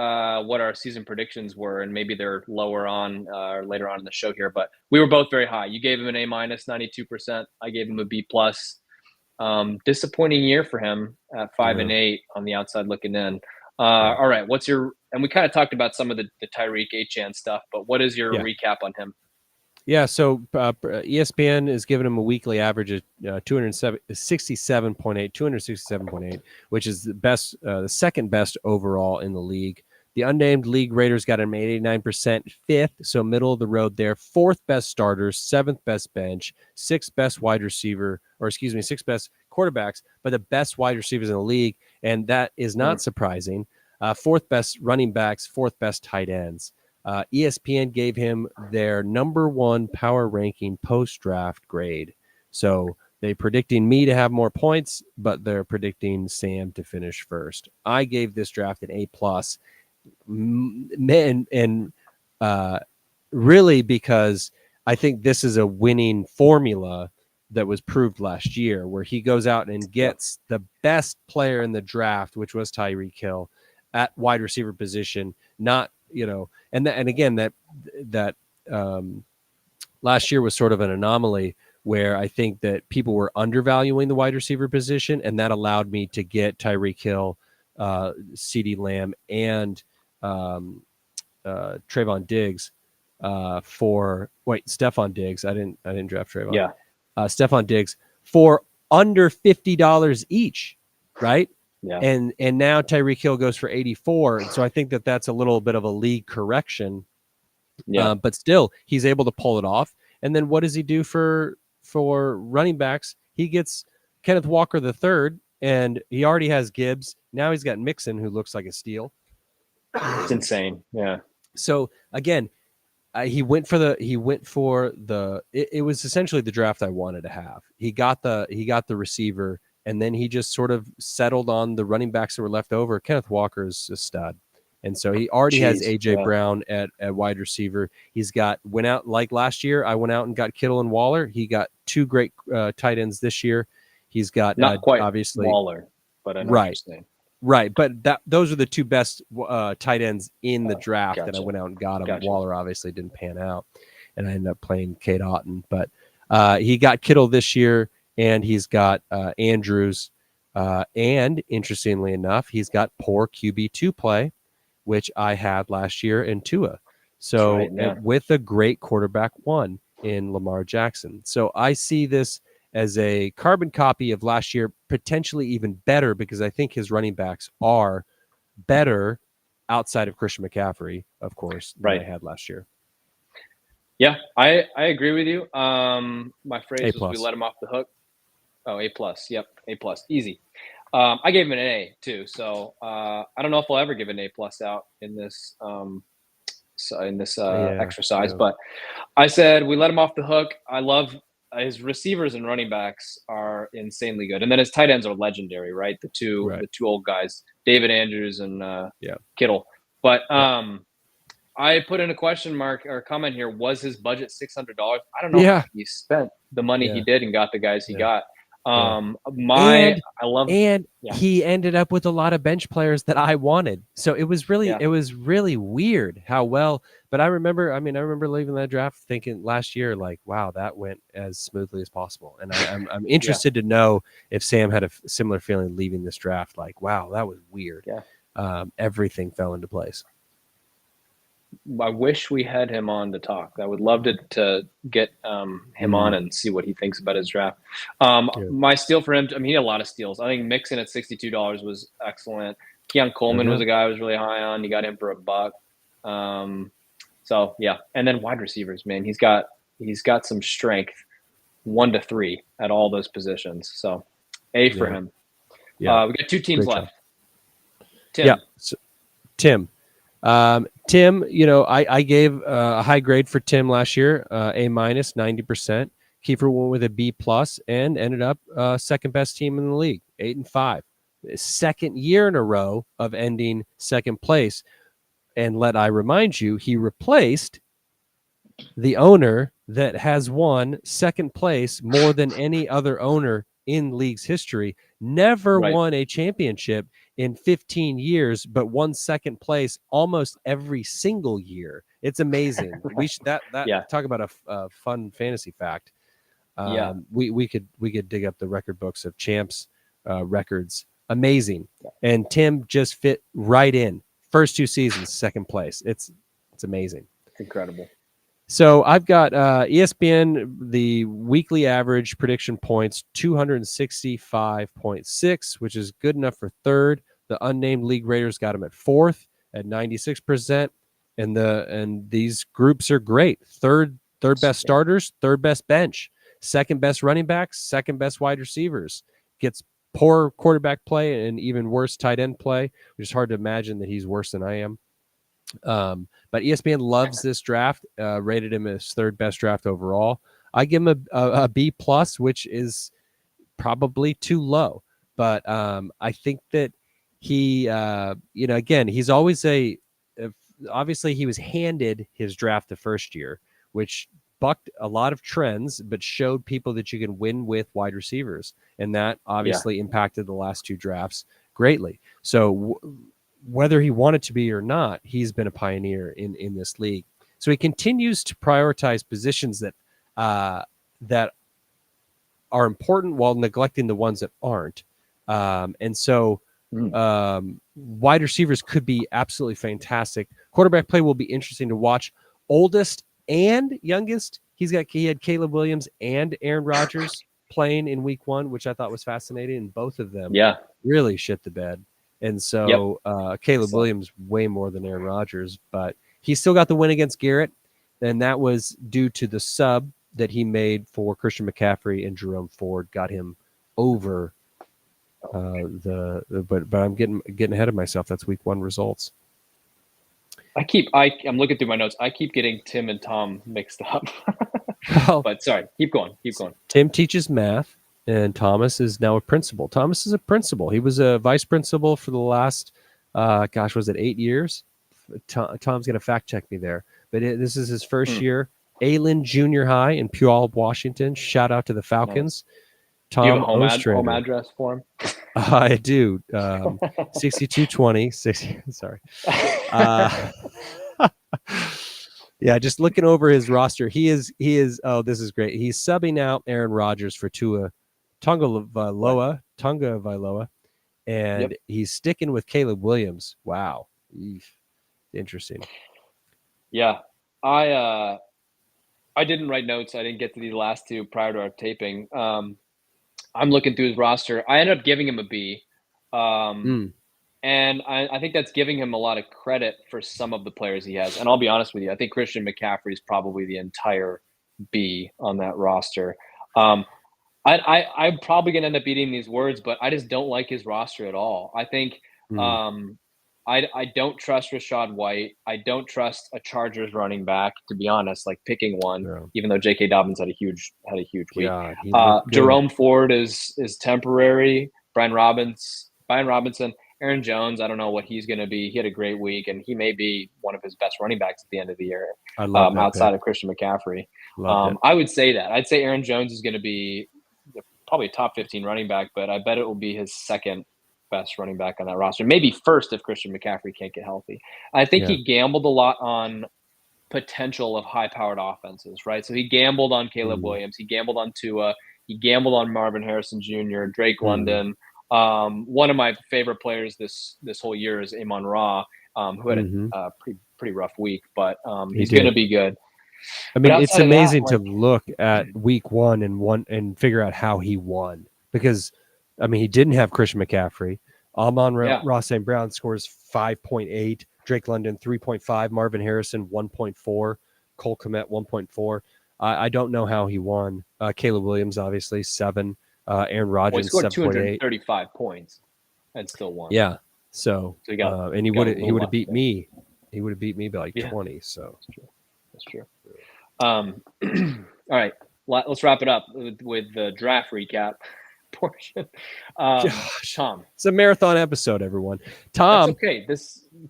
what our season predictions were, and maybe they're lower on or later on in the show here, but we were both very high. You gave him an A-, 92%. I gave him a B+. Disappointing year for him at 5-8 on the outside looking in. All right, and we kind of talked about some of the Tyreek Achane stuff, but what is your recap on him?
Yeah, so ESPN is giving him a weekly average of 267.8, which is the second best overall in the league. The unnamed league raters got him 89%, fifth, so middle of the road there. Fourth best starters, seventh best bench, sixth best sixth best quarterbacks, but the best wide receivers in the league, and that is not surprising. Fourth best running backs, fourth best tight ends. ESPN gave him their number 1 power ranking post-draft grade. So They predicting me to have more points, but they're predicting Sam to finish first. I gave this draft an A+, and really because I think this is a winning formula that was proved last year, where he goes out and gets the best player in the draft, which was Tyreek Hill, at wide receiver position. Not, and again, that last year was sort of an anomaly where I think that people were undervaluing the wide receiver position, and that allowed me to get Tyreek Hill, CeeDee Lamb, and Trayvon Diggs Stephon Diggs. I didn't draft Trayvon.
Yeah.
Stephon Diggs for under $50 each, right?
Yeah.
And now Tyreek Hill goes for 84. And so I think that that's a little bit of a league correction.
Yeah.
But still, he's able to pull it off. And then what does he do for running backs? He gets Kenneth Walker III, and he already has Gibbs. Now he's got Mixon, who looks like a steal.
It's insane. Yeah.
So again, it was essentially the draft I wanted to have. He got the receiver, and then he just sort of settled on the running backs that were left over. Kenneth Walker's a stud. And so he already has AJ Brown at wide receiver. Went out like last year. I went out and got Kittle and Waller. He got two great tight ends this year. He's got
not quite
obviously
Waller, but I know what you're saying.
Right, but those are the two best tight ends in the draft that I went out and got him.
Gotcha.
Waller obviously didn't pan out, and I ended up playing Cade Otton. But he got Kittle this year, and he's got Andrews. And interestingly enough, he's got poor QB2 play, which I had last year in Tua. So with a great quarterback one in Lamar Jackson. So I see this as a carbon copy of last year, potentially even better, because I think his running backs are better outside of Christian McCaffrey, of course, than I had last year.
Yeah, I agree with you. My phrase was we let him off the hook. Oh, A+. Yep, A+. Easy. I gave him an A too. So I don't know if I'll ever give an A+ out in this exercise, but I said we let him off the hook. I love his receivers and running backs are insanely good, and then his tight ends are legendary, right? The two old guys, David Andrews and Kittle. But I put in a question mark or comment here: was his budget $600? I don't know if he spent the money he did and got the guys he got.
He ended up with a lot of bench players that I wanted. So it was really weird how well. But I remember leaving that draft thinking last year, like, wow, that went as smoothly as possible. And I'm interested to know if Sam had a similar feeling leaving this draft, like, wow, that was weird.
Yeah.
Everything fell into place.
I wish we had him on to talk. I would love to get him on and see what he thinks about his draft. My steal for him, he had a lot of steals. I think Mixon at $62 was excellent. Keon Coleman was a guy I was really high on. You got him for $1. So yeah, and then wide receivers, man, he's got some strength, 1 to 3 at all those positions. So A for him. Yeah, we got 2 teams left. Tim.
Yeah, Tim. Tim, I gave a high grade for Tim last year, A-, 90%. Keifer went with a B+ and ended up second best team in the league, 8-5. Second year in a row of ending second place. And let I remind you, he replaced the owner that has won second place more than any other owner in league's history. Never won a championship in 15 years, but won second place almost every single year. It's amazing. We should talk about a fun fantasy fact. We could dig up the record books of champs records. Amazing. And Tim just fit right in. First 2 seasons, second place. It's amazing.
It's incredible.
So I've got ESPN, the weekly average prediction points, 265.6, which is good enough for third. The unnamed league raters got him at fourth at 96%. And these groups are great. Third best starters, third best bench, second best running backs, second best wide receivers. Gets poor quarterback play and even worse tight end play, which is hard to imagine that he's worse than I am. But ESPN loves this draft, rated him as third best draft overall. I give him a B+, which is probably too low. But I think that he, again, he's always obviously he was handed his draft the first year, which bucked a lot of trends, but showed people that you can win with wide receivers. And that obviously impacted the last 2 drafts greatly. So whether he wanted to be or not, he's been a pioneer in this league. So he continues to prioritize positions that that are important while neglecting the ones that aren't. And so wide receivers could be absolutely fantastic. Quarterback play will be interesting to watch. Oldest and youngest, he had Caleb Williams and Aaron Rodgers playing in week 1, which I thought was fascinating. And both of them really shit the bed. And so Caleb Williams way more than Aaron Rodgers, but he still got the win against Garrett. And that was due to the sub that he made for Christian McCaffrey, and Jerome Ford got him over but I'm getting ahead of myself. That's week 1 results.
I'm looking through my notes. I keep getting Tim and Tom mixed up. But sorry, keep going.
Tim teaches math, and Thomas is now a principal. Thomas is a principal. He was a vice principal for the last, was it 8 years? Tom's going to fact check me there. But this is his first year. Aylen Junior High in Puyallup, Washington. Shout out to the Falcons. Nice. Tom,
do you have a home address for him?
I do. 6220. Sorry. Yeah, just looking over his roster. He is. Oh, this is great. He's subbing out Aaron Rodgers for Tua Tagovailoa, and he's sticking with Caleb Williams. Wow, interesting.
Yeah, I didn't write notes. I didn't get to these last 2 prior to our taping. I'm looking through his roster. I ended up giving him a B. And I think that's giving him a lot of credit for some of the players he has. And I'll be honest with you, I think Christian McCaffrey is probably the entire B on that roster. I'm probably going to end up eating these words, but I just don't like his roster at all. I think I don't trust Rachaad White. I don't trust a Chargers running back, to be honest, like picking one, even though J.K. Dobbins had a huge week. Jerome Ford is temporary. Brian Robinson, Aaron Jones, I don't know what he's going to be. He had a great week, and he may be one of his best running backs at the end of the year outside of Christian McCaffrey. I would say that. I'd say Aaron Jones is going to be probably a top 15 running back, but I bet it will be his second best running back on that roster. Maybe first if Christian McCaffrey can't get healthy. I think he gambled a lot on potential of high-powered offenses, right? So he gambled on Caleb Williams. He gambled on Tua. He gambled on Marvin Harrison Jr., Drake London. One of my favorite players this whole year is Amon-Ra, who had a pretty rough week, but he's going to be good.
I mean, it's amazing to look at week 1 and figure out how he won, because I mean, he didn't have Christian McCaffrey. Amon-Ra St. Brown scores 5.8. Drake London 3.5. Marvin Harrison 1.4. Cole Kmet 1.4. I don't know how he won. Caleb Williams obviously 7. Aaron Rodgers
he scored
7.8.
235 points and still won.
Yeah. So he would have beat me. He would have beat me by like 20. So
that's true. All right, let's wrap it up with the draft recap portion. Tom,
it's a marathon episode, everyone. Tom,
that's okay.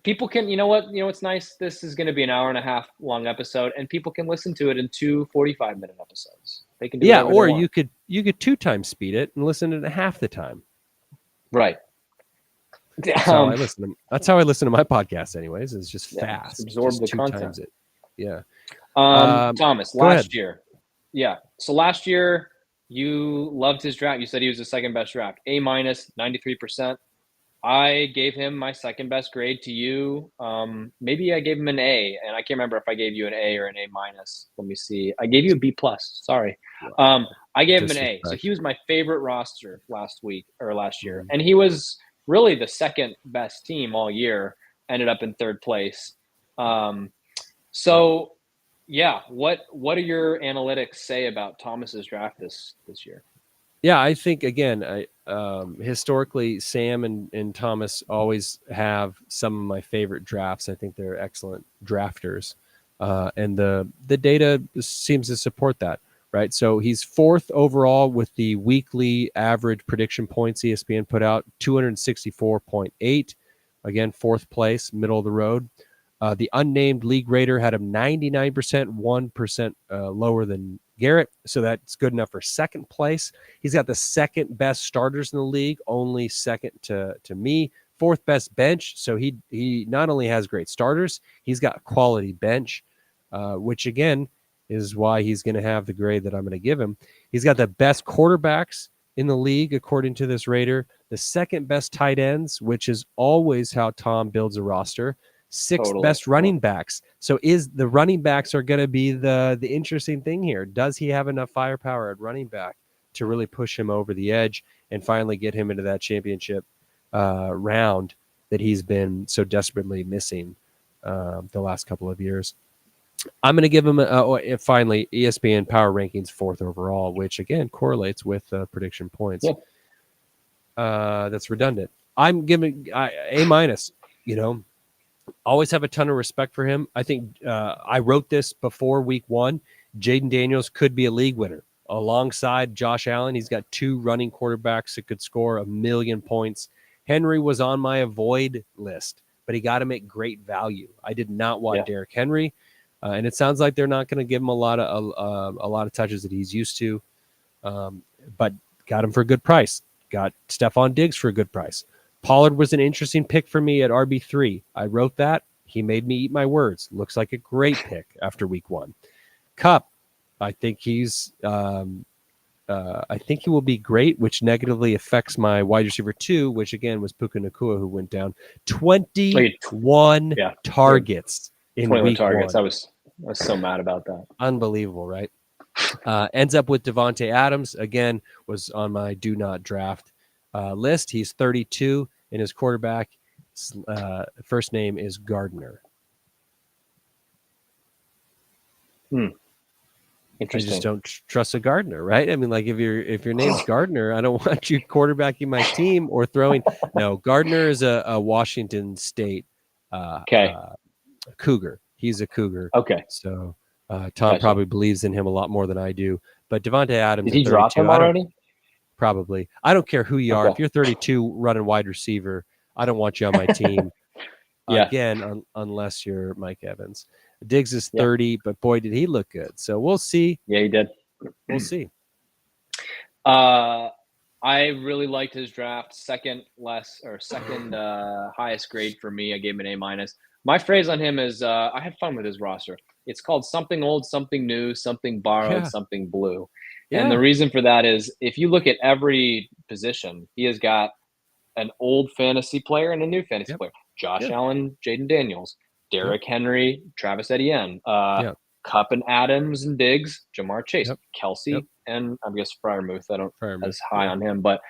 People can, you know what's nice. This is going to be an hour and a half long episode, and people can listen to it in 2 45-minute episodes. They can do
or you could 2 times speed it and listen to it half the time.
Right.
That's how I listen. That's how I listen to my podcast, anyways. It's just fast.
Absorb
just
the
2
content.
times it. Yeah.
Thomas, last year. Yeah. So last year, you loved his draft. You said he was the second best draft. A-, 93%. I gave him my second best grade to you. Maybe I gave him an A, and I can't remember if I gave you an A or an A-. Let me see. I gave you a B+. Sorry. I gave him an A. So he was my favorite roster last year. And he was really the second best team all year, ended up in 3rd place. What do your analytics say about Thomas's draft this year?
Yeah, I think, again, historically, Sam and Thomas always have some of my favorite drafts. I think they're excellent drafters. And the data seems to support that. right? So he's 4th overall with the weekly average prediction points ESPN put out, 264.8. Again, 4th place, middle of the road. The unnamed league rater had him 99%, 1% lower than Garrett. So that's good enough for 2nd place. He's got the 2nd best starters in the league, only 2nd to me. 4th best bench. So he not only has great starters, he's got a quality bench, which again is why he's going to have the grade that I'm going to give him. He's got the best quarterbacks in the league, according to this rater. The 2nd best tight ends, which is always how Tom builds a roster. 6th best running backs. So the running backs are going to be the interesting thing here. Does he have enough firepower at running back to really push him over the edge and finally get him into that championship round that he's been so desperately missing the last couple of years? I'm going to give him finally ESPN Power Rankings 4th overall, which again correlates with prediction points.
Yeah.
That's redundant. I'm giving A-. Always have a ton of respect for him. I think I wrote this before week 1. Jaden Daniels could be a league winner alongside Josh Allen. He's got 2 running quarterbacks that could score 1 million points. Henry was on my avoid list, but he got him at great value. I did not want Derrick Henry, and it sounds like they're not going to give him a lot of touches that he's used to, but got him for a good price. Got Stephon Diggs for a good price. Pollard was an interesting pick for me at RB3. I wrote that. He made me eat my words. Looks like a great pick after week 1. Kupp, I think he's I think he will be great, which negatively affects my wide receiver 2, which again was Puka Nacua, who went down 21 targets in week 1.
I was so mad about that.
Unbelievable, right? Ends up with Devontae Adams, again, was on my do not draft list. He's 32, and his quarterback first name is Gardner.
Interesting.
I just don't trust a Gardner, right? I mean, like if your name's Gardner, I don't want you quarterbacking my team or throwing. No, Gardner is a Washington State Cougar. He's a Cougar.
Okay.
So Tom probably believes in him a lot more than I do. But Devontae Adams,
did he drop him already?
Probably. I don't care who you are. If you're 32 running wide receiver, I don't want you on my team. Again, unless you're Mike Evans. Diggs is 30, but boy, did he look good. So we'll see.
Yeah, he did.
We'll see.
I really liked his draft. Second highest grade for me. I gave him an A-. My phrase on him is I had fun with his roster. It's called something old, something new, something borrowed, something blue. Yeah. And the reason for that is if you look at every position, he has got an old fantasy player and a new fantasy player. Josh Allen, Jaden Daniels, Derrick Henry, Travis Etienne, Kupp and Adams and Diggs, Jamar Chase, Kelsey, and I guess Freiermuth. I don't as high on him, but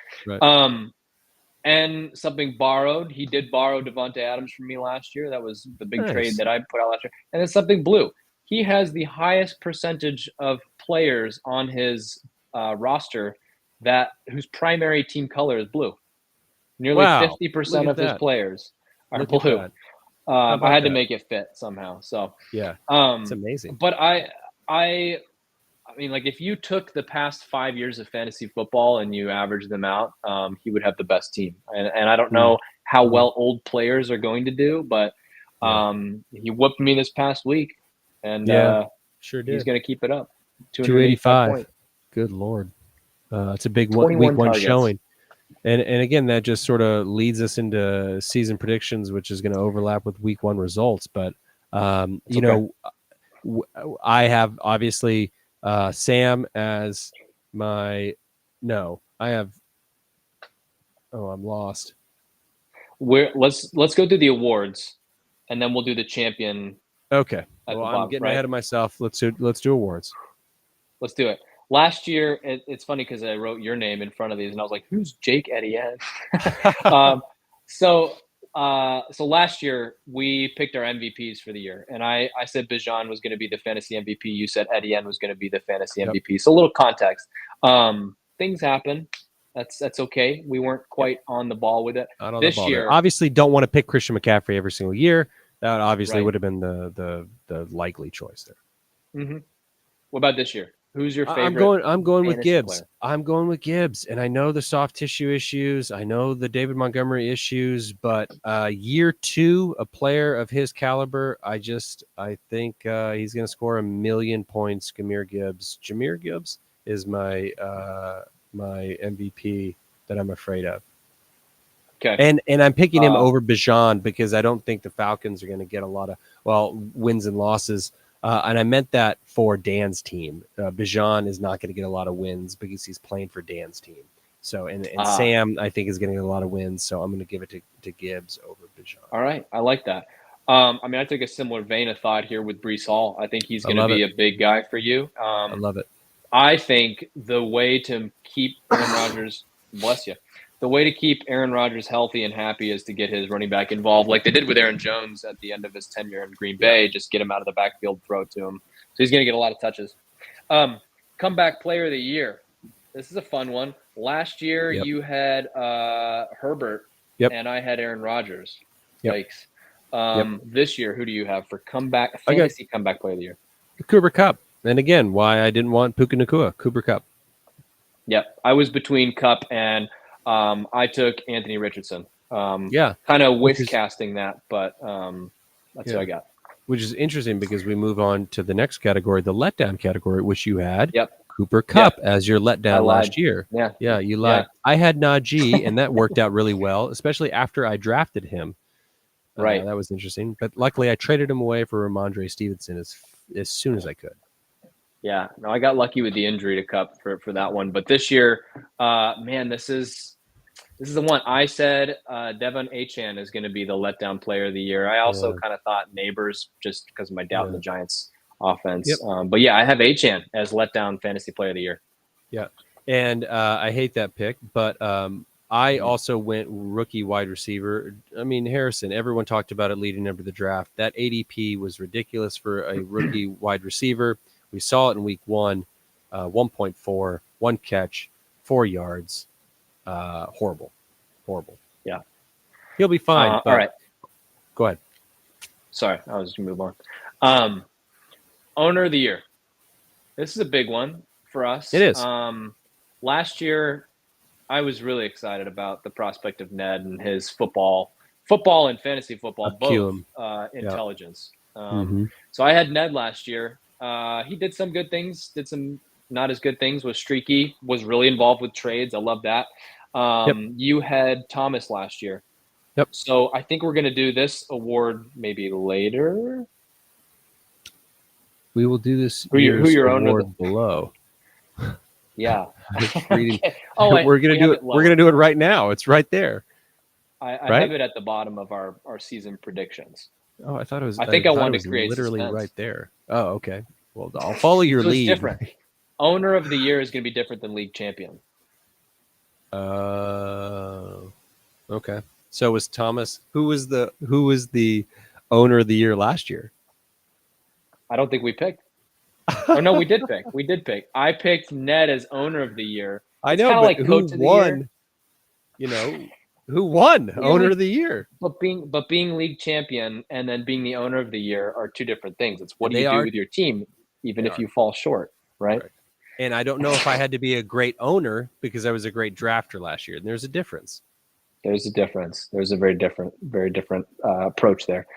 and something borrowed. He did borrow Devontae Adams from me last year. That was the big trade that I put out last year. And then something blue. He has the highest percentage of players on his roster whose primary team color is blue. Nearly 50% of his players are blue. I had to make it fit somehow. So
it's amazing.
But I mean, like if you took the past 5 years of fantasy football and you averaged them out, he would have the best team. And I don't know how well old players are going to do, but he whooped me this past week, and
sure did.
He's going to keep it up.
285. Good Lord. It's a big week 1 showing. And again, that just sort of leads us into season predictions, which is going to overlap with week 1 results. But, know, I have obviously Sam as my – no, I have – I'm lost.
Let's go through the awards, and then we'll do the champion.
Okay. Well, I'm getting ahead of myself. Let's do awards.
Let's do it. Last year, it's funny because I wrote your name in front of these, and I was like, "Who's Jake Etienne?" So last year we picked our MVPs for the year, and I said Bijan was going to be the fantasy MVP. You said Etienne was going to be the fantasy MVP. So a little context. Things happen. That's okay. We weren't quite on the ball with it this year.
Obviously, don't want to pick Christian McCaffrey every single year. That obviously would have been the likely choice there.
Mm-hmm. What about this year? Who's your
I'm
favorite
going with
fantasy
Gibbs.
player?
I'm going with Gibbs, and I know the soft tissue issues. I know the David Montgomery issues, but year 2, a player of his caliber, I think he's going to score 1 million points. Jahmyr Gibbs is my my MVP that I'm afraid of.
Okay.
And I'm picking him over Bijan because I don't think the Falcons are going to get a lot of wins and losses. And I meant that for Dan's team. Bijan is not going to get a lot of wins because he's playing for Dan's team. So and Sam, I think, is going to get a lot of wins. So I'm going to give it to Gibbs over Bijan.
All right, I like that. I took a similar vein of thought here with Breece Hall. I think he's going to be a big guy for you.
I love it.
I think the way to keep Aaron Rodgers, bless you, the way to keep Aaron Rodgers healthy and happy is to get his running back involved, like they did with Aaron Jones at the end of his tenure in Green Bay. Just get him out of the backfield, throw it to him. So he's going to get a lot of touches. Comeback player of the year. This is a fun one. Last year you had Herbert, and I had Aaron Rodgers. Yikes. This year, who do you have for comeback player of the year?
Cooper Kupp. And again, why I didn't want Puka Nacua, Cooper Kupp.
Yep, I was between Kupp and I took Anthony Richardson. Kind of casting that, but that's who I got.
Which is interesting because we move on to the next category, the letdown category, which you had Cooper Kupp as your letdown last year. Yeah, you lied. I had Najee, and that worked out really well, especially after I drafted him.
Right.
That was interesting. But luckily, I traded him away for Ramondre Stevenson as soon as I could.
Yeah, no, I got lucky with the injury to Kupp for that one. But this year, this is the one. I said Devon Achane is going to be the letdown player of the year. I also kind of thought Neighbors just because of my doubt in the Giants offense. But I have Achane as letdown fantasy player of the year.
Yeah, and I hate that pick, but I also went rookie wide receiver. I mean, Harrison, everyone talked about it leading up to the draft. That ADP was ridiculous for a rookie wide receiver. We saw it in week 1, 1.4, 1 catch, 4 yards. Horrible.
Yeah.
He'll be fine.
All right.
Go ahead.
Sorry, I was just going to move on. Owner of the year. This is a big one for us.
It is.
Last year, I was really excited about the prospect of Ned and his football and fantasy football, both intelligence. So I had Ned last year. He did some good things, did some not as good things, was streaky, was really involved with trades. I love that. You had Thomas last year.
Yep.
So I think we're going to do this award maybe later.
We will do this
who your
award below.
Yeah.
Reading. We're going to do it. We're going to do it right now. It's right there.
I have it at the bottom of our season predictions.
Oh, I thought it was.
I think I wanted to create
literally
suspense.
Right there. Oh, okay. Well, I'll follow your lead.
It's different. Owner of the year is going to be different than league champion.
Okay. So was Thomas? Who was the owner of the year last year?
I don't think we picked. Oh no, we did pick. We did pick. I picked Ned as owner of the year.
I know, but like who won? Who won owner of the year?
But being league champion and then being the owner of the year are two different things. It's what do you do with your team, even if you fall short, right?
And I don't know if I had to be a great owner because I was a great drafter last year. And there's a difference.
There's a difference. There's a very different approach there.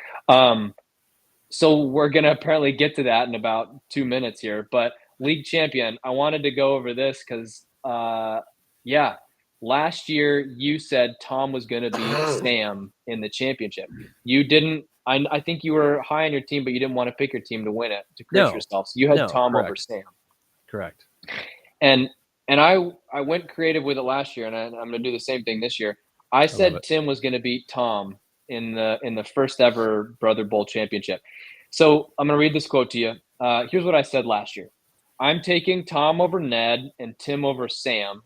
So we're going to apparently get to that in about 2 minutes here. But league champion, I wanted to go over this because, last year you said Tom was going to beat Sam in the championship. You didn't. I think you were high on your team, but you didn't want to pick your team to win it to curse yourself. So you had Tom over Sam.
Correct.
And I went creative with it last year, and I'm going to do the same thing this year. I said Tim was going to beat Tom in the first ever Brother Bowl championship. So I'm going to read this quote to you. Here's what I said last year. I'm taking Tom over Ned and Tim over Sam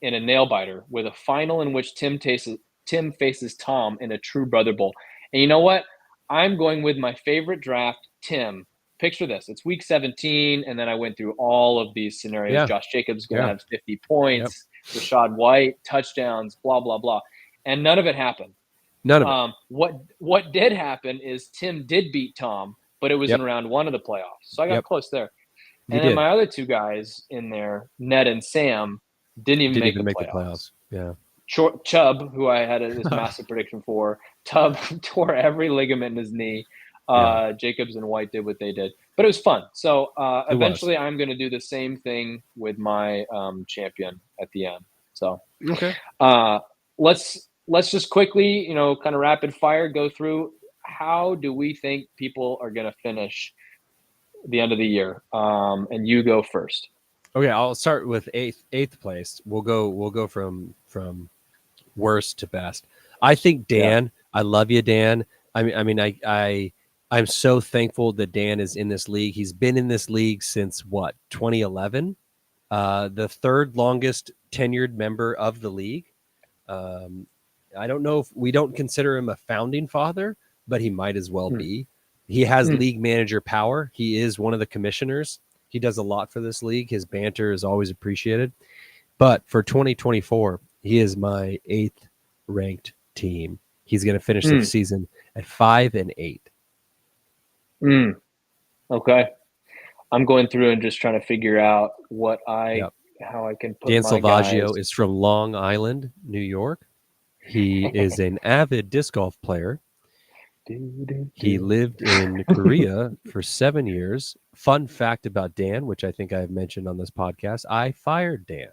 in a nail biter with a final in which Tim faces Tom in a true Brother Bowl. And you know what? I'm going with my favorite draft, Tim. Picture this. It's week 17, and then I went through all of these scenarios. Yeah. Josh Jacobs going to have 50 points. Yep. Rashad White, touchdowns, blah, blah, blah. And none of it happened.
None of
it. What did happen is Tim did beat Tom, but it was in round 1 of the playoffs. So I got close there. And then my other two guys in there, Ned and Sam, didn't even make the playoffs.
Yeah.
Chubb, who I had this massive prediction for, Chubb tore every ligament in his knee. Jacobs and White did what they did, but it was fun. So eventually, I'm going to do the same thing with my champion at the end. So
okay,
let's just quickly, kind of rapid fire go through. How do we think people are going to finish the end of the year? And you go first.
Okay, I'll start with eighth place. We'll go from worst to best. I think Dan. I love you, Dan. I'm so thankful that Dan is in this league. He's been in this league since 2011, the third longest tenured member of the league. I don't know if we don't consider him a founding father, but he might as well be. He has league manager power. He is one of the commissioners. He does a lot for this league. His banter is always appreciated. But for 2024, he is my 8th ranked team. He's going to finish the season at 5-8.
Okay. I'm going through and just trying to figure out how I can put
Dan
my
Salvaggio
guys.
is from Long Island, New York. He is an avid disc golf player. He lived in Korea for 7 years. Fun fact about Dan, which I think I've mentioned on this podcast, I fired Dan.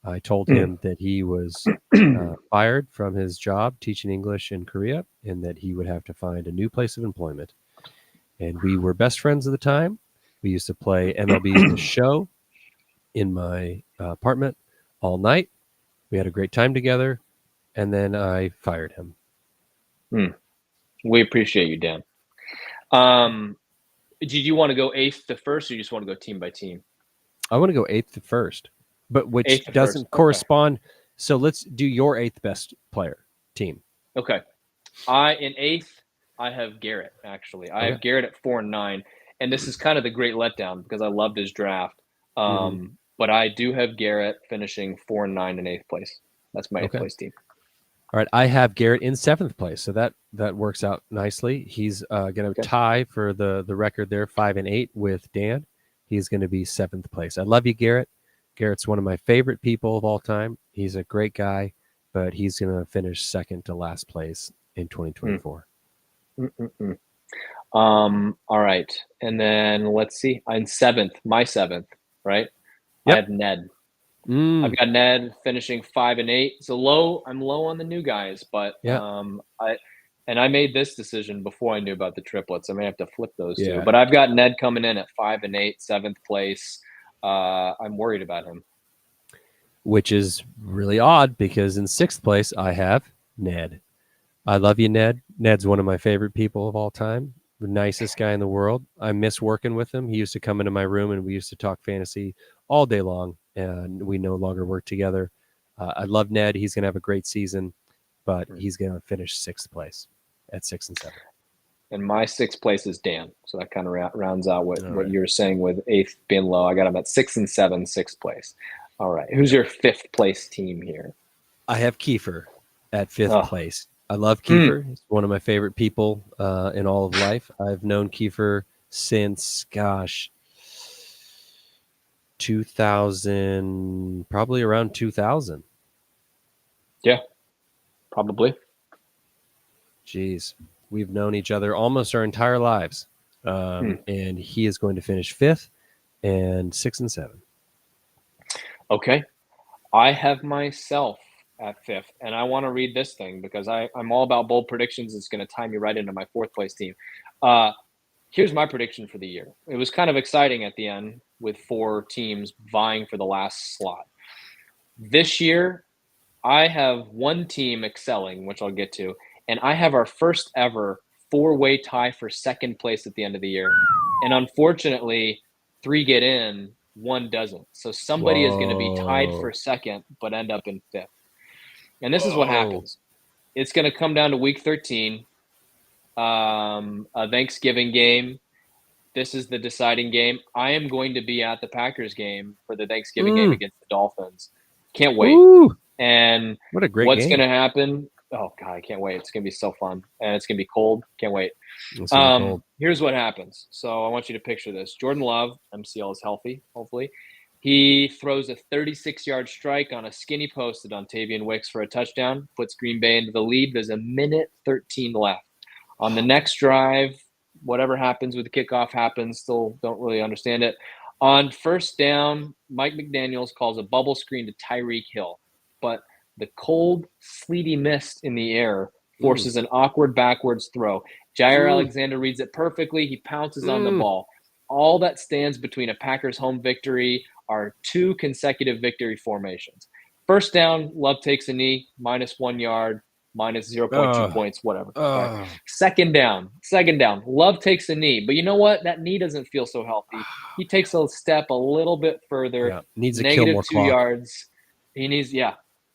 I told him that he was fired from his job teaching English in Korea and that he would have to find a new place of employment. And we were best friends at the time. We used to play MLB The Show in my apartment all night. We had a great time together. And then I fired him.
We appreciate you, Dan. Did you want to go 8th to first, or you just want to go team by team?
I want to go 8th to first, but which doesn't correspond. Okay. So let's do your 8th best player team.
Okay. In 8th, I have Garrett, actually. I have Garrett at 4-9. And this is kind of the great letdown because I loved his draft. But I do have Garrett finishing 4-9 in 8th place. That's my 8th place team.
All right, I have Garrett in 7th place, so that works out nicely. He's going to tie for the record there, 5-8 with Dan. He's going to be 7th place. I love you, Garrett. Garrett's one of my favorite people of all time. He's a great guy, but he's going to finish second to last place in 2024.
All right, and then let's see. I'm 7th, my 7th, right? Yep. I have Ned. I've got Ned finishing 5-8. So I'm low on the new guys, but I made this decision before I knew about the triplets. I may have to flip those two. But I've got Ned coming in at 5-8, 7th place. I'm worried about him.
Which is really odd because in 6th place I have Ned. I love you, Ned. Ned's one of my favorite people of all time. The nicest guy in the world. I miss working with him. He used to come into my room and we used to talk fantasy all day long, and we no longer work together. I love Ned. He's going to have a great season, but he's going to finish 6th place at 6 and 7.
And my 6th place is Dan. So that kind of rounds out what you were saying with 8th being low. I got him at 6 and 7, 6th place. All right. Who's your 5th place team here?
I have Keifer at 5th place. I love Keifer. He's one of my favorite people in all of life. I've known Keifer since, 2000, probably around 2000.
Yeah, probably.
Jeez, we've known each other almost our entire lives. And he is going to finish 5th and 6 and 7. Okay.
I have myself at 5th, and I want to read this thing because I'm all about bold predictions. It's going to tie me right into my 4th place team. Here's my prediction for the year. It was kind of exciting at the end with 4 teams vying for the last slot. This year, I have one team excelling, which I'll get to, and I have our first ever 4-way tie for 2nd place at the end of the year. And unfortunately, 3 get in, 1 doesn't. So somebody is going to be tied for 2nd, but end up in 5th. And this is what happens. It's going to come down to week 13, a Thanksgiving game. This is the deciding game. I am going to be at the Packers game for the Thanksgiving game against the Dolphins. Can't wait. And
what a great
what's going to happen Oh God, I can't wait. It's gonna be so fun, and it's gonna be cold. Can't wait.
It's gonna be cold.
Here's what happens. So I want you to picture this. Jordan Love, MCL is healthy, hopefully. He throws a 36-yard strike on a skinny post to Dontavian Wicks for a touchdown, puts Green Bay into the lead. There's a minute 13 left. On the next drive, whatever happens with the kickoff happens. Still don't really understand it. On first down, Mike McDaniels calls a bubble screen to Tyreek Hill, but the cold, sleety mist in the air forces an awkward backwards throw. Jair Alexander reads it perfectly. He pounces on the ball. All that stands between a Packers home victory are 2 consecutive victory formations. First down, Love takes a knee, -1 yard, minus 0.2 points, whatever. Right. Second down, Love takes a knee. But you know what? That knee doesn't feel so healthy. He takes a step a little bit further.
Yeah, needs to
negative
kill more
2
clock.
yards. He needs,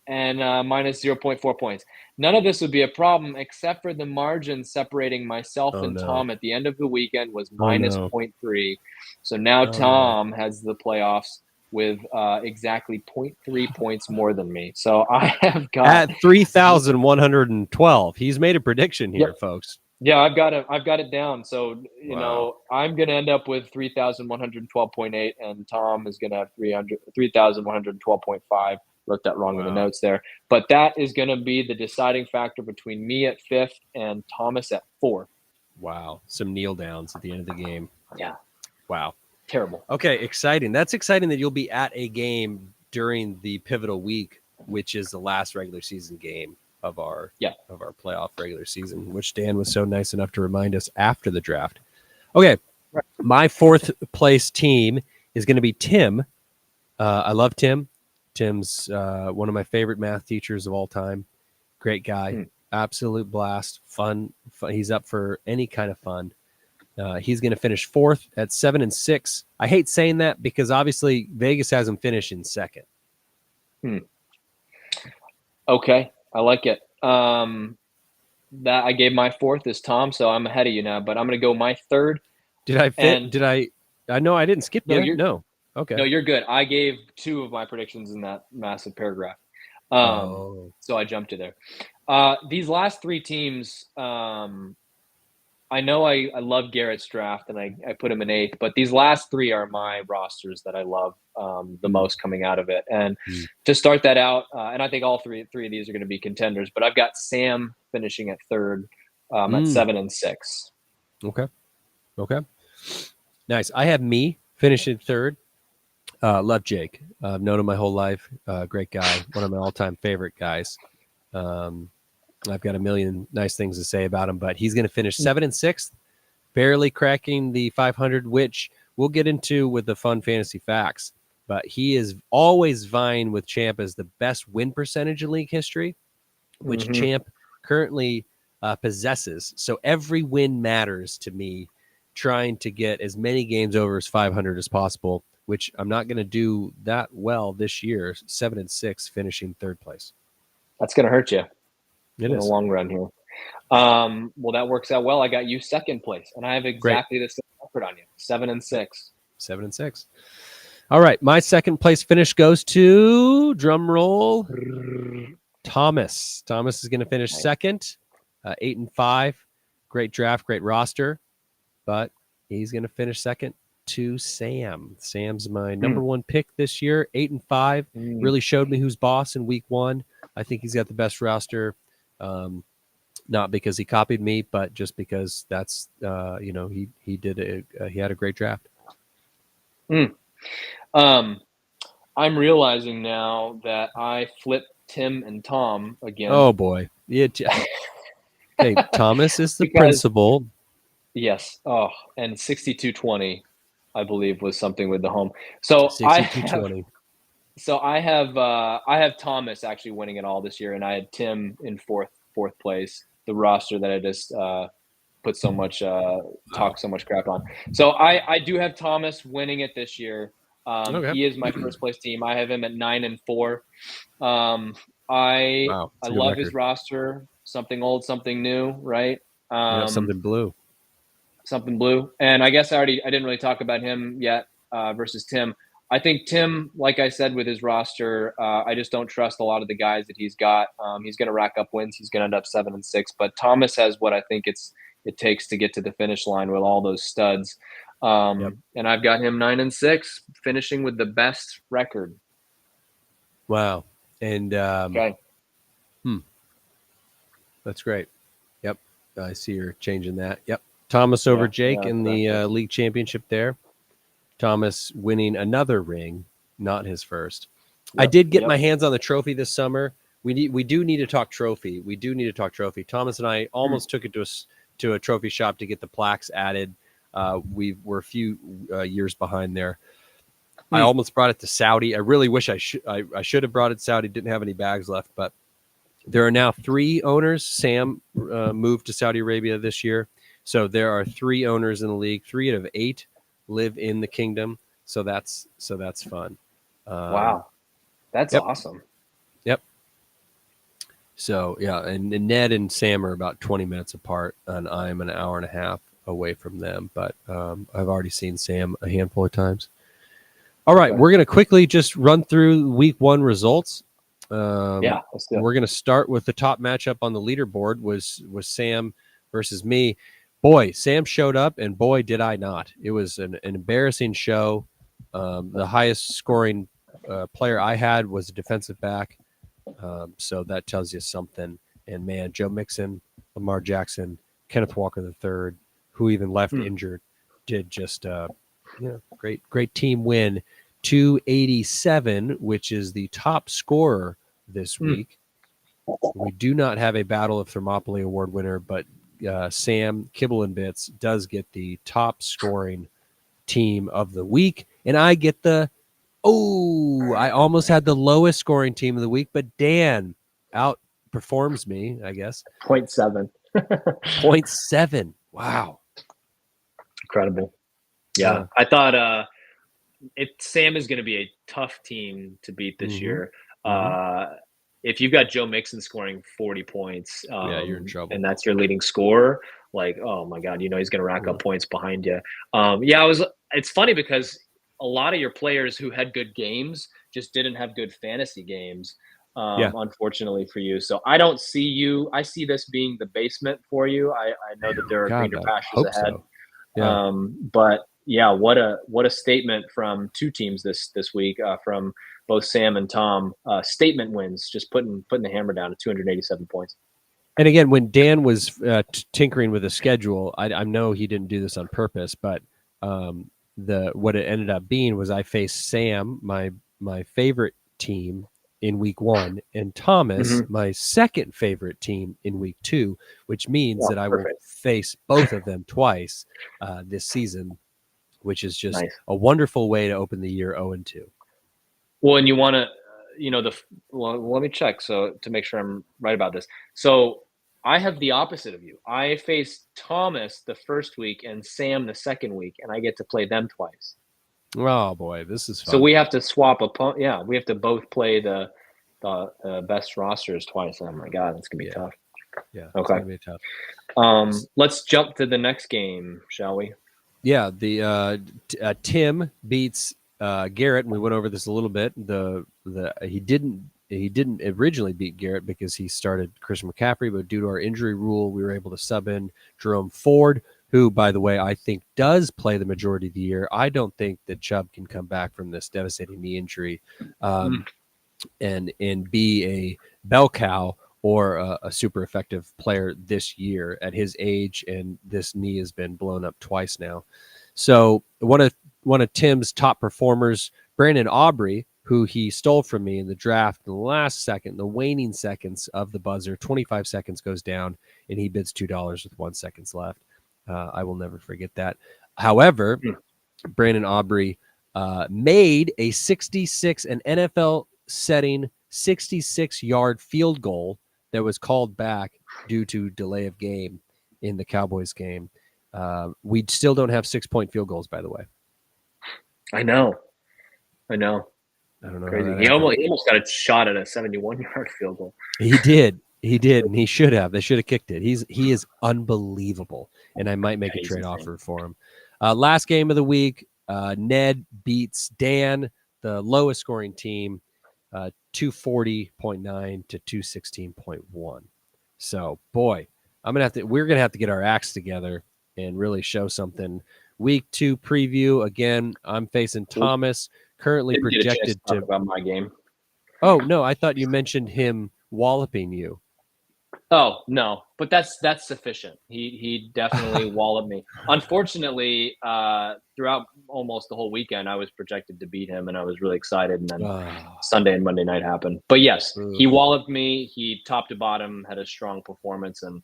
and minus 0.4 points. None of this would be a problem except for the margin separating myself and Tom at the end of the weekend was minus 0.3. So now Tom has the playoffs with exactly 0.3 points more than me. So I have got
at 3,112. He's made a prediction here, folks.
Yeah, I've got it down. So, you know, I'm going to end up with 3,112.8 and Tom is going to have 3,112.5. Wrote that wrong in the notes there. But that is going to be the deciding factor between me at 5th and Thomas at 4th.
Wow. Some kneel downs at the end of the game.
Yeah.
Wow.
Terrible.
Okay, exciting. That's exciting that you'll be at a game during the pivotal week, which is the last regular season game of our playoff regular season, which Dan was so nice enough to remind us after the draft. Okay, my 4th place team is going to be Tim. I love Tim. Tim's one of my favorite math teachers of all time. Great guy. Absolute blast. Fun. He's up for any kind of fun. He's going to finish 4th at 7-6. I hate saying that because obviously Vegas has him finish in 2nd.
Okay, I like it. That I gave my 4th is Tom, so I'm ahead of you now. But I'm going to go my 3rd.
Did I fit? I know I didn't skip you. No. Okay.
No, you're good. I gave 2 of my predictions in that massive paragraph. So I jumped to there. These last 3 teams, I know I love Garrett's draft and I put him in 8th, but these last 3 are my rosters that I love the most coming out of it. And to start that out, and I think all three of these are going to be contenders, but I've got Sam finishing at 3rd at 7-6.
Okay. Nice. I have me finishing 3rd. Love Jake. I've known him my whole life. Great guy. One of my all-time favorite guys. I've got a million nice things to say about him, but he's going to finish 7-6, barely cracking the 500, which we'll get into with the fun fantasy facts. But he is always vying with Champ as the best win percentage in league history, which Champ currently possesses. So every win matters to me, trying to get as many games over as 500 as possible, which I'm not going to do that well this year. 7-6, finishing 3rd place.
That's going to hurt you
in
the long run here. Well, that works out well. I got you 2nd place, and I have exactly the same record on you, 7-6.
7-6. All right, my 2nd place finish goes to drum roll. Thomas. Thomas is going to finish 2nd, 8-5. Great draft, great roster, but he's going to finish 2nd to Sam. Sam's my number 1 pick this year, 8-5. Really showed me who's boss in week 1. I think he's got the best roster, not because he copied me, but just because that's he had a great draft.
I'm realizing now that I flipped Tim and Tom again.
Oh boy, yeah. Hey, Thomas is the principal.
Yes. Oh, and 62-20, I believe, was something with the home. So
62-20.
I have Thomas actually winning it all this year, and I had Tim in fourth place. The roster that I just put so much talk so much crap on. So I do have Thomas winning it this year. He is my first place team. I have him at 9-4. I love his roster. Something old, something new, right?
Something blue.
Something blue. And I guess I didn't really talk about him yet versus Tim. I think Tim, like I said, with his roster, I just don't trust a lot of the guys that he's got. He's going to rack up wins. He's going to end up 7-6. But Thomas has what I think it takes to get to the finish line with all those studs. And I've got him 9-6, finishing with the best record.
Wow. And
okay.
That's great. Yep. I see you're changing that. Yep. Thomas over Jake in the league championship there. Thomas winning another ring, not his first. I did get my hands on the trophy this summer. We do need to talk trophy. Thomas and I almost took it to a trophy shop to get the plaques added. We were a few years behind there. I almost brought it to Saudi. I really wish I should have brought it to Saudi. Didn't have any bags left, but there are now 3 owners. Sam moved to Saudi Arabia this year. So there are 3 owners in the league. 3 out of 8 live in the kingdom. So that's fun.
Wow. That's awesome.
Yep. So, yeah, and Ned and Sam are about 20 minutes apart, and I'm an hour and a half away from them. But I've already seen Sam a handful of times. All right, we're going to quickly just run through week 1 results.
Let's do it.
We're going to start with the top matchup on the leaderboard was Sam versus me. Boy, Sam showed up, and boy, did I not. It was an embarrassing show. The highest scoring player I had was a defensive back, so that tells you something. And, man, Joe Mixon, Lamar Jackson, Kenneth Walker III, who even left injured, did just great team win. 287, which is the top scorer this week. We do not have a Battle of Thermopylae award winner, but Sam Kibble and Bits does get the top scoring team of the week, and I get I almost had the lowest scoring team of the week, but Dan outperforms me, I guess.
0.7.
0.7. Wow.
Incredible. Yeah. I thought Sam is going to be a tough team to beat this year. If you've got Joe Mixon scoring 40 points,
you're in trouble.
And that's your leading scorer, like, oh my God, he's going to rack up points behind you. It's funny because a lot of your players who had good games just didn't have good fantasy games, unfortunately for you. So I don't see I see this being the basement for you. I know that there are greener pastures ahead.
So.
But yeah, what a statement from 2 teams this week, from both Sam and Tom. Statement wins, just putting the hammer down at 287 points.
And again, when Dan was tinkering with the schedule, I know he didn't do this on purpose, but what it ended up being was I faced Sam, my favorite team, in week 1, and Thomas, my second favorite team, in week 2, which means that I will face both of them twice this season, which is just a wonderful way to open the year 0-2.
Well, and you want to, let me check to make sure I'm right about this. So I have the opposite of you. I faced Thomas the first week and Sam the second week, and I get to play them twice.
Oh boy, this is fun.
So we have to swap we have to both play the best rosters twice. Oh my God, it's gonna be tough.
Yeah.
Okay.
It's gonna be tough.
Let's jump to the next game, shall we?
Yeah. The Tim beats Garrett, and we went over this a little bit. He didn't originally beat Garrett because he started Christian McCaffrey, but due to our injury rule, we were able to sub in Jerome Ford, who, by the way, I think does play the majority of the year. I don't think that Chubb can come back from this devastating knee injury and be a bell cow or a super effective player this year at his age, and this knee has been blown up twice now. So one of Tim's top performers, Brandon Aubrey, who he stole from me in the draft in the last second, the waning seconds of the buzzer, 25 seconds goes down, and he bids $2 with 1 second left. I will never forget that. However, Brandon Aubrey made a 66, an NFL setting 66-yard field goal that was called back due to delay of game in the Cowboys game. We still don't have 6-point field goals, by the way.
I know.
I don't know.
Crazy. He almost got a shot at a 71-yard field goal.
He did, and he should have. They should have kicked it. He is unbelievable, and I might make a trade offer for him. Last game of the week, Ned beats Dan the lowest scoring team, 240.9 to 216.1. So, boy, we're gonna have to get our acts together and really show something. Week 2 preview again. I'm facing Thomas, currently projected to
talk about my game.
Oh no, I thought you mentioned him walloping you.
Oh no, but that's sufficient. He definitely walloped me. Unfortunately, throughout almost the whole weekend, I was projected to beat him, and I was really excited. And then Sunday and Monday night happened. But yes, he walloped me. He top to bottom had a strong performance, and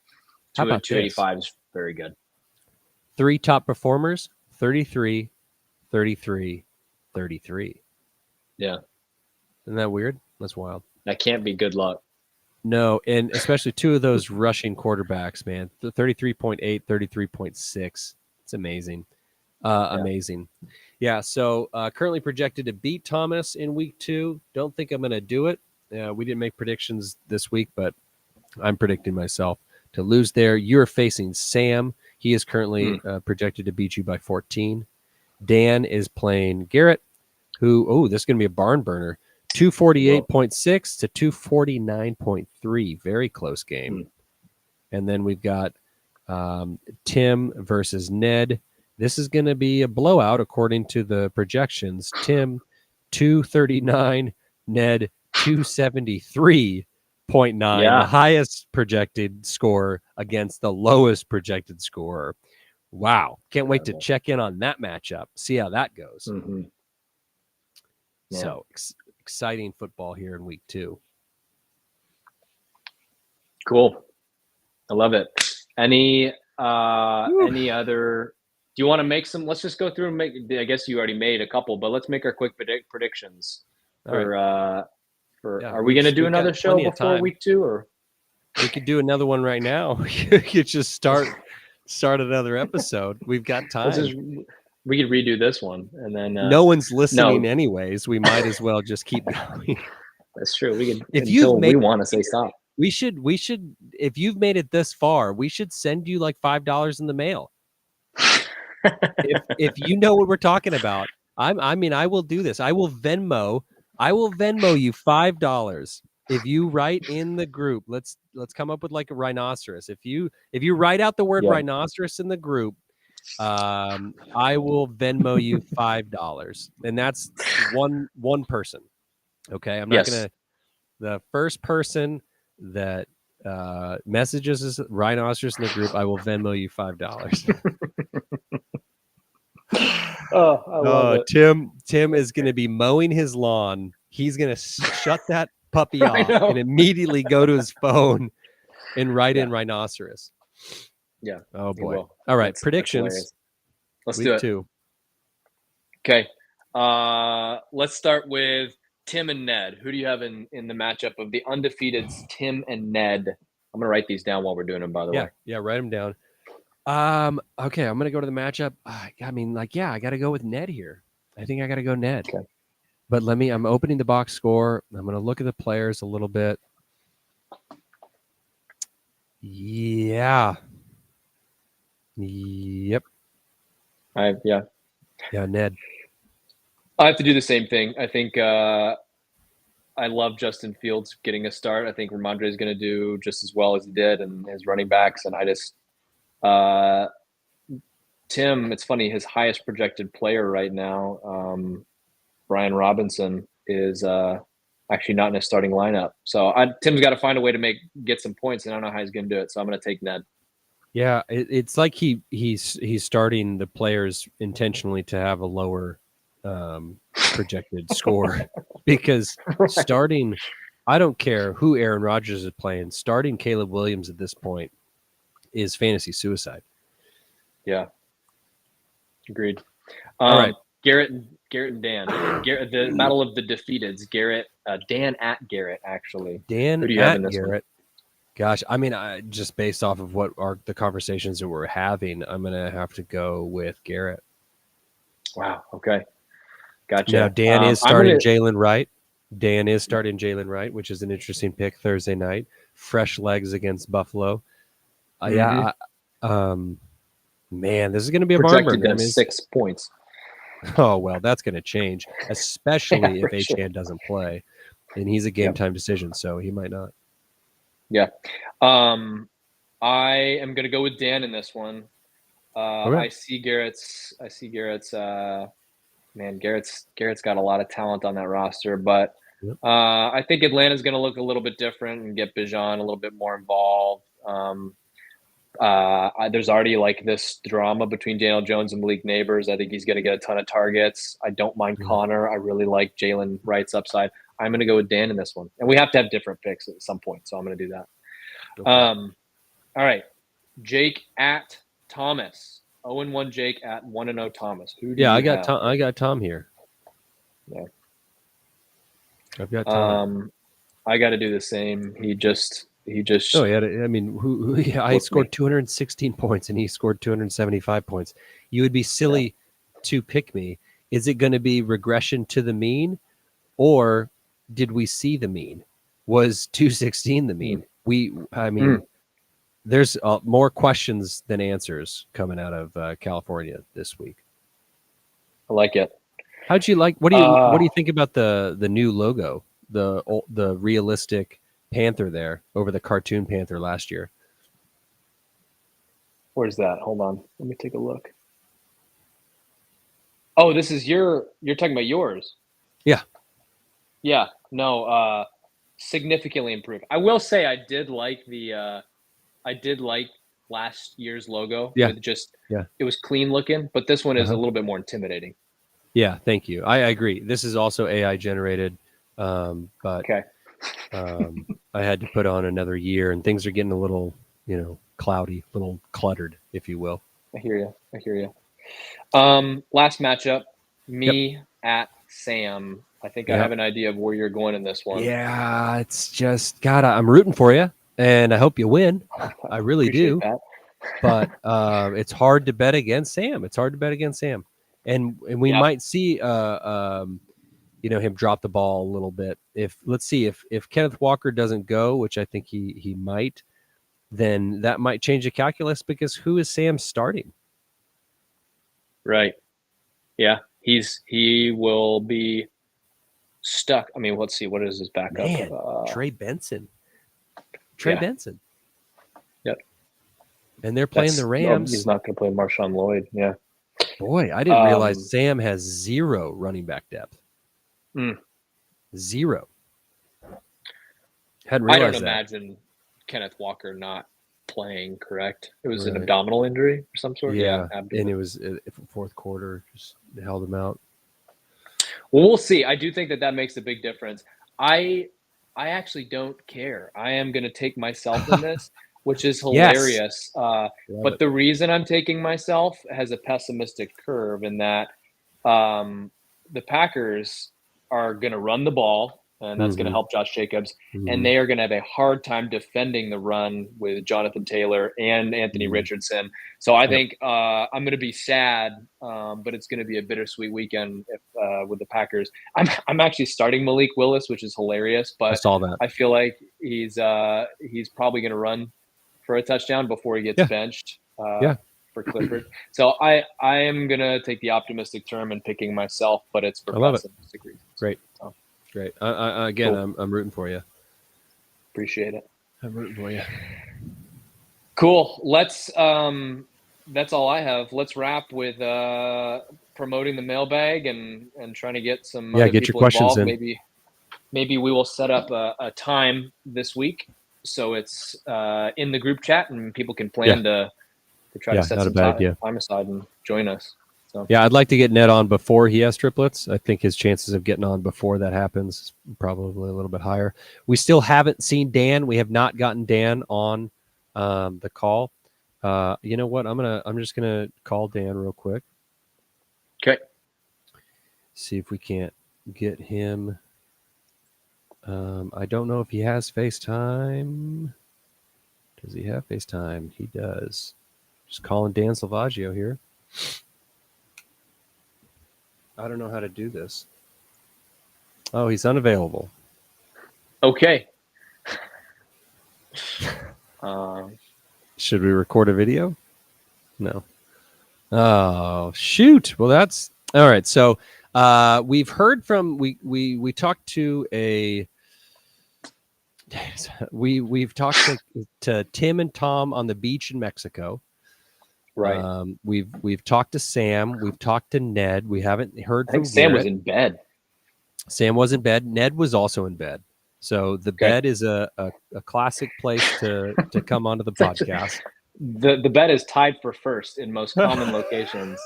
285 is very good.
3 top performers: 33, 33, 33.
Yeah,
isn't that weird? That's wild.
That can't be good luck.
No, and especially 2 of those rushing quarterbacks, man. 33.8, 33.6. It's amazing. Amazing. Yeah, so currently projected to beat Thomas in week 2. Don't think I'm going to do it. We didn't make predictions this week, but I'm predicting myself to lose there. You're facing Sam. He is currently projected to beat you by 14. Dan is playing Garrett, who, this is going to be a barn burner. 248.6 to 249.3. Very close game. And then we've got Tim versus Ned. This is going to be a blowout according to the projections. Tim, 239. Ned, 273.9. The highest projected score against the lowest projected score. Wow. Can't wait to check in on that matchup. See how that goes.
Yeah.
So exciting football here in week 2.
Cool. I love it. Any other, do you want to make some, let's just go through and make, I guess you already made a couple, but let's make our quick predictions for, are we going to do another show before week 2, or?
We could do another one right now. You could just start another episode. We've got time.
We could redo this one, and then
no one's listening anyways. We might as well just keep going.
That's true. We could,
we
want to say stop.
We should. If you've made it this far, we should send you like $5 in the mail. if you know what we're talking about, I will do this. I will Venmo you $5 if you write in the group. Let's come up with like a rhinoceros. If you write out the word rhinoceros in the group, I will Venmo you $5, and that's one person. Okay, I'm not gonna. The first person that messages us rhinoceros in the group, I will Venmo you $5.
I love it.
Tim is going to be mowing his lawn. He's going to shut that puppy off and immediately go to his phone and write in rhinoceros.
Yeah.
Oh boy. All right. Predictions.
Let's do it.
2.
Okay. Let's start with Tim and Ned. Who do you have in the matchup of the undefeateds, Tim and Ned? I'm going to write these down while we're doing them, by the way.
Yeah, write them down. Okay, I'm going to go to the matchup. I got to go with Ned here. I think I got to go Ned.
Okay.
But I'm opening the box score. I'm going to look at the players a little bit. Yeah. Yep.
Yeah,
Ned.
I have to do the same thing. I think I love Justin Fields getting a start. I think Ramondre is going to do just as well as he did, and his running backs. And I just Tim, it's funny, his highest projected player right now, Brian Robinson, is actually not in his starting lineup. So Tim's got to find a way to get some points, and I don't know how he's going to do it. So I'm going to take Ned.
Yeah, it's like he's starting the players intentionally to have a lower projected score because starting, I don't care who Aaron Rodgers is playing, starting Caleb Williams at this point is fantasy suicide.
Yeah. Agreed.
All right.
Garrett and Dan. The battle of the defeateds. Dan at Garrett, actually.
Dan
Who do you
at
have in this
Garrett. One? Gosh, just based off of what are the conversations that we're having, I'm going to have to go with Garrett.
Wow. Okay. Gotcha.
Now, Dan is starting Jalen Wright. Dan is starting Jalen Wright, which is an interesting pick Thursday night. Fresh legs against Buffalo. Man, this is going to be a barn burner.
6 points.
Oh, well, that's going to change, especially if
sure.
Achane doesn't play. And he's a game-time decision, so he might not.
Yeah. I am going to go with Dan in this one.
Okay.
I see Garrett's. Man, Garrett's got a lot of talent on that roster, but
Yep.
I think Atlanta's going to look a little bit different and get Bijan a little bit more involved. There's already like this drama between Daniel Jones and Malik Neighbors. I think he's going to get a ton of targets. I don't mind Connor. I really like Jalen Wright's upside. I'm going to go with Dan in this one, and we have to have different picks at some point, so I'm going to do that.
Okay.
All right, Jake at Thomas. 0-1 Jake at 1-0 Thomas. Who do you have?
Tom. I got Tom here.
Yeah.
I've got Tom.
I got to do the same. He just.
Oh, yeah. I mean, I scored 216 points and he scored 275 points. You would be silly to pick me. Is it going to be regression to the mean, or did we see the mean? Was 216 the mean? There's more questions than answers coming out of California this week.
I like it.
How'd you like? What do you think about the new logo, the realistic panther there over the cartoon panther last year?
Where's that? Hold on, let me take a look. Oh, this is you're talking about yours. Yeah. No, significantly improved. I will say I did like last year's logo. With it was clean looking, but this one is a little bit more intimidating.
Yeah, thank you. I agree. This is also AI generated, but
okay.
I had to put on another year, and things are getting a little, cloudy, a little cluttered, if you will.
I hear you. Last matchup, me at Sam. I think I have an idea of where you're going in this one.
Yeah, it's just, God, I'm rooting for you, and I hope you win. I really do.
That.
But it's hard to bet against Sam. And we might see him drop the ball a little bit. Let's see if Kenneth Walker doesn't go, which I think he might, then that might change the calculus, because who is Sam starting?
Right. Yeah, he will be stuck. I mean, let's see, what is his backup?
Man, Trey Benson. Benson.
Yep.
And they're playing the Rams.
He's not going to play Marshawn Lloyd. Yeah.
Boy, I didn't realize Sam has 0 running back depth. 0. Hadn't realized
I don't imagine Kenneth Walker not playing, correct? It was an abdominal injury or some sort?
Yeah, and it was fourth quarter, just held him out.
Well, we'll see. I do think that makes a big difference. I actually don't care. I am going to take myself in this, which is hilarious. But the reason I'm taking myself has a pessimistic curve in that the Packers are going to run the ball, and that's going to help Josh Jacobs. And they are going to have a hard time defending the run with Jonathan Taylor and Anthony Richardson. So I think I'm going to be sad, but it's going to be a bittersweet weekend with the Packers. I'm actually starting Malik Willis, which is hilarious, but
I saw that.
I feel like he's probably going to run for a touchdown before he gets benched. For Clifford. So I am going to take the optimistic term and picking myself, but it's for pessimistic reasons.
Great.
So.
Great. Again, cool. I'm rooting for you.
Appreciate it.
I'm rooting for you.
Cool. Let's that's all I have. Let's wrap with promoting the mailbag and trying to get some
get your questions
involved.
in.
Maybe we will set up a time this week so it's in the group chat and people can plan to try to set some time aside and join us. So.
Yeah, I'd like to get Ned on before he has triplets. I think his chances of getting on before that happens is probably a little bit higher. We still haven't seen Dan. We have not gotten Dan on the call. You know what? I'm just gonna call Dan real quick.
Okay.
See if we can't get him. I don't know if he has FaceTime. Does he have FaceTime? He does. Just calling Dan Salvaggio here. I don't know how to do this. Oh, he's unavailable.
Okay.
Should we record a video? No. Oh, shoot. Well, that's All right. So we've heard from we talked to a we've talked to Tim and Tom on the beach in Mexico.
Right.
We've talked to Sam. We've talked to Ned. We haven't heard
I
from
think Sam was
Garrett.
in bed.
Sam was in bed. Ned was also in bed. So the bed is a classic place to come onto the podcast.
The bed is tied for first in most common locations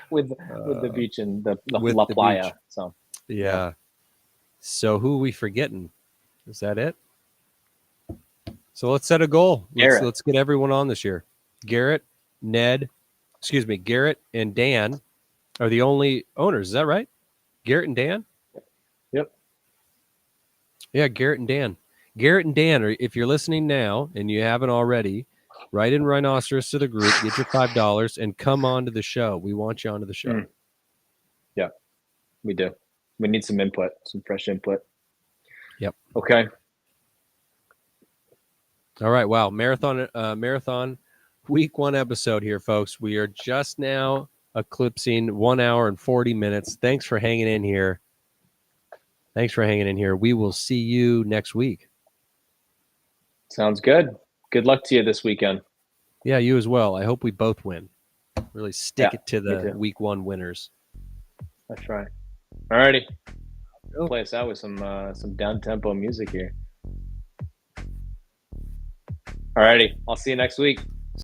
with the beach and the La Playa.
Beach.
So
yeah. So who are we forgetting? Is that it? So let's set a goal. Let's get everyone on this year. Garrett and Dan are the only owners. Is that right? Garrett and Dan?
Yep.
Yeah, Garrett and Dan. Garrett and Dan, or if you're listening now and you haven't already, write in Rhinoceros to the group, get your $5, and come on to the show. We want you onto the show.
Yeah, we do. We need some input, some fresh input.
Yep.
Okay.
All right. Wow. Marathon week 1 episode here, folks. We are just now eclipsing 1 hour and 40 minutes. Thanks for hanging in here. We will see you next week.
Sounds good. Good luck to you this weekend.
Yeah, you as well. I hope we both win. Really stick it to the week 1 winners.
That's right. All righty. Play us out with some down-tempo music here. All righty. I'll see you next week.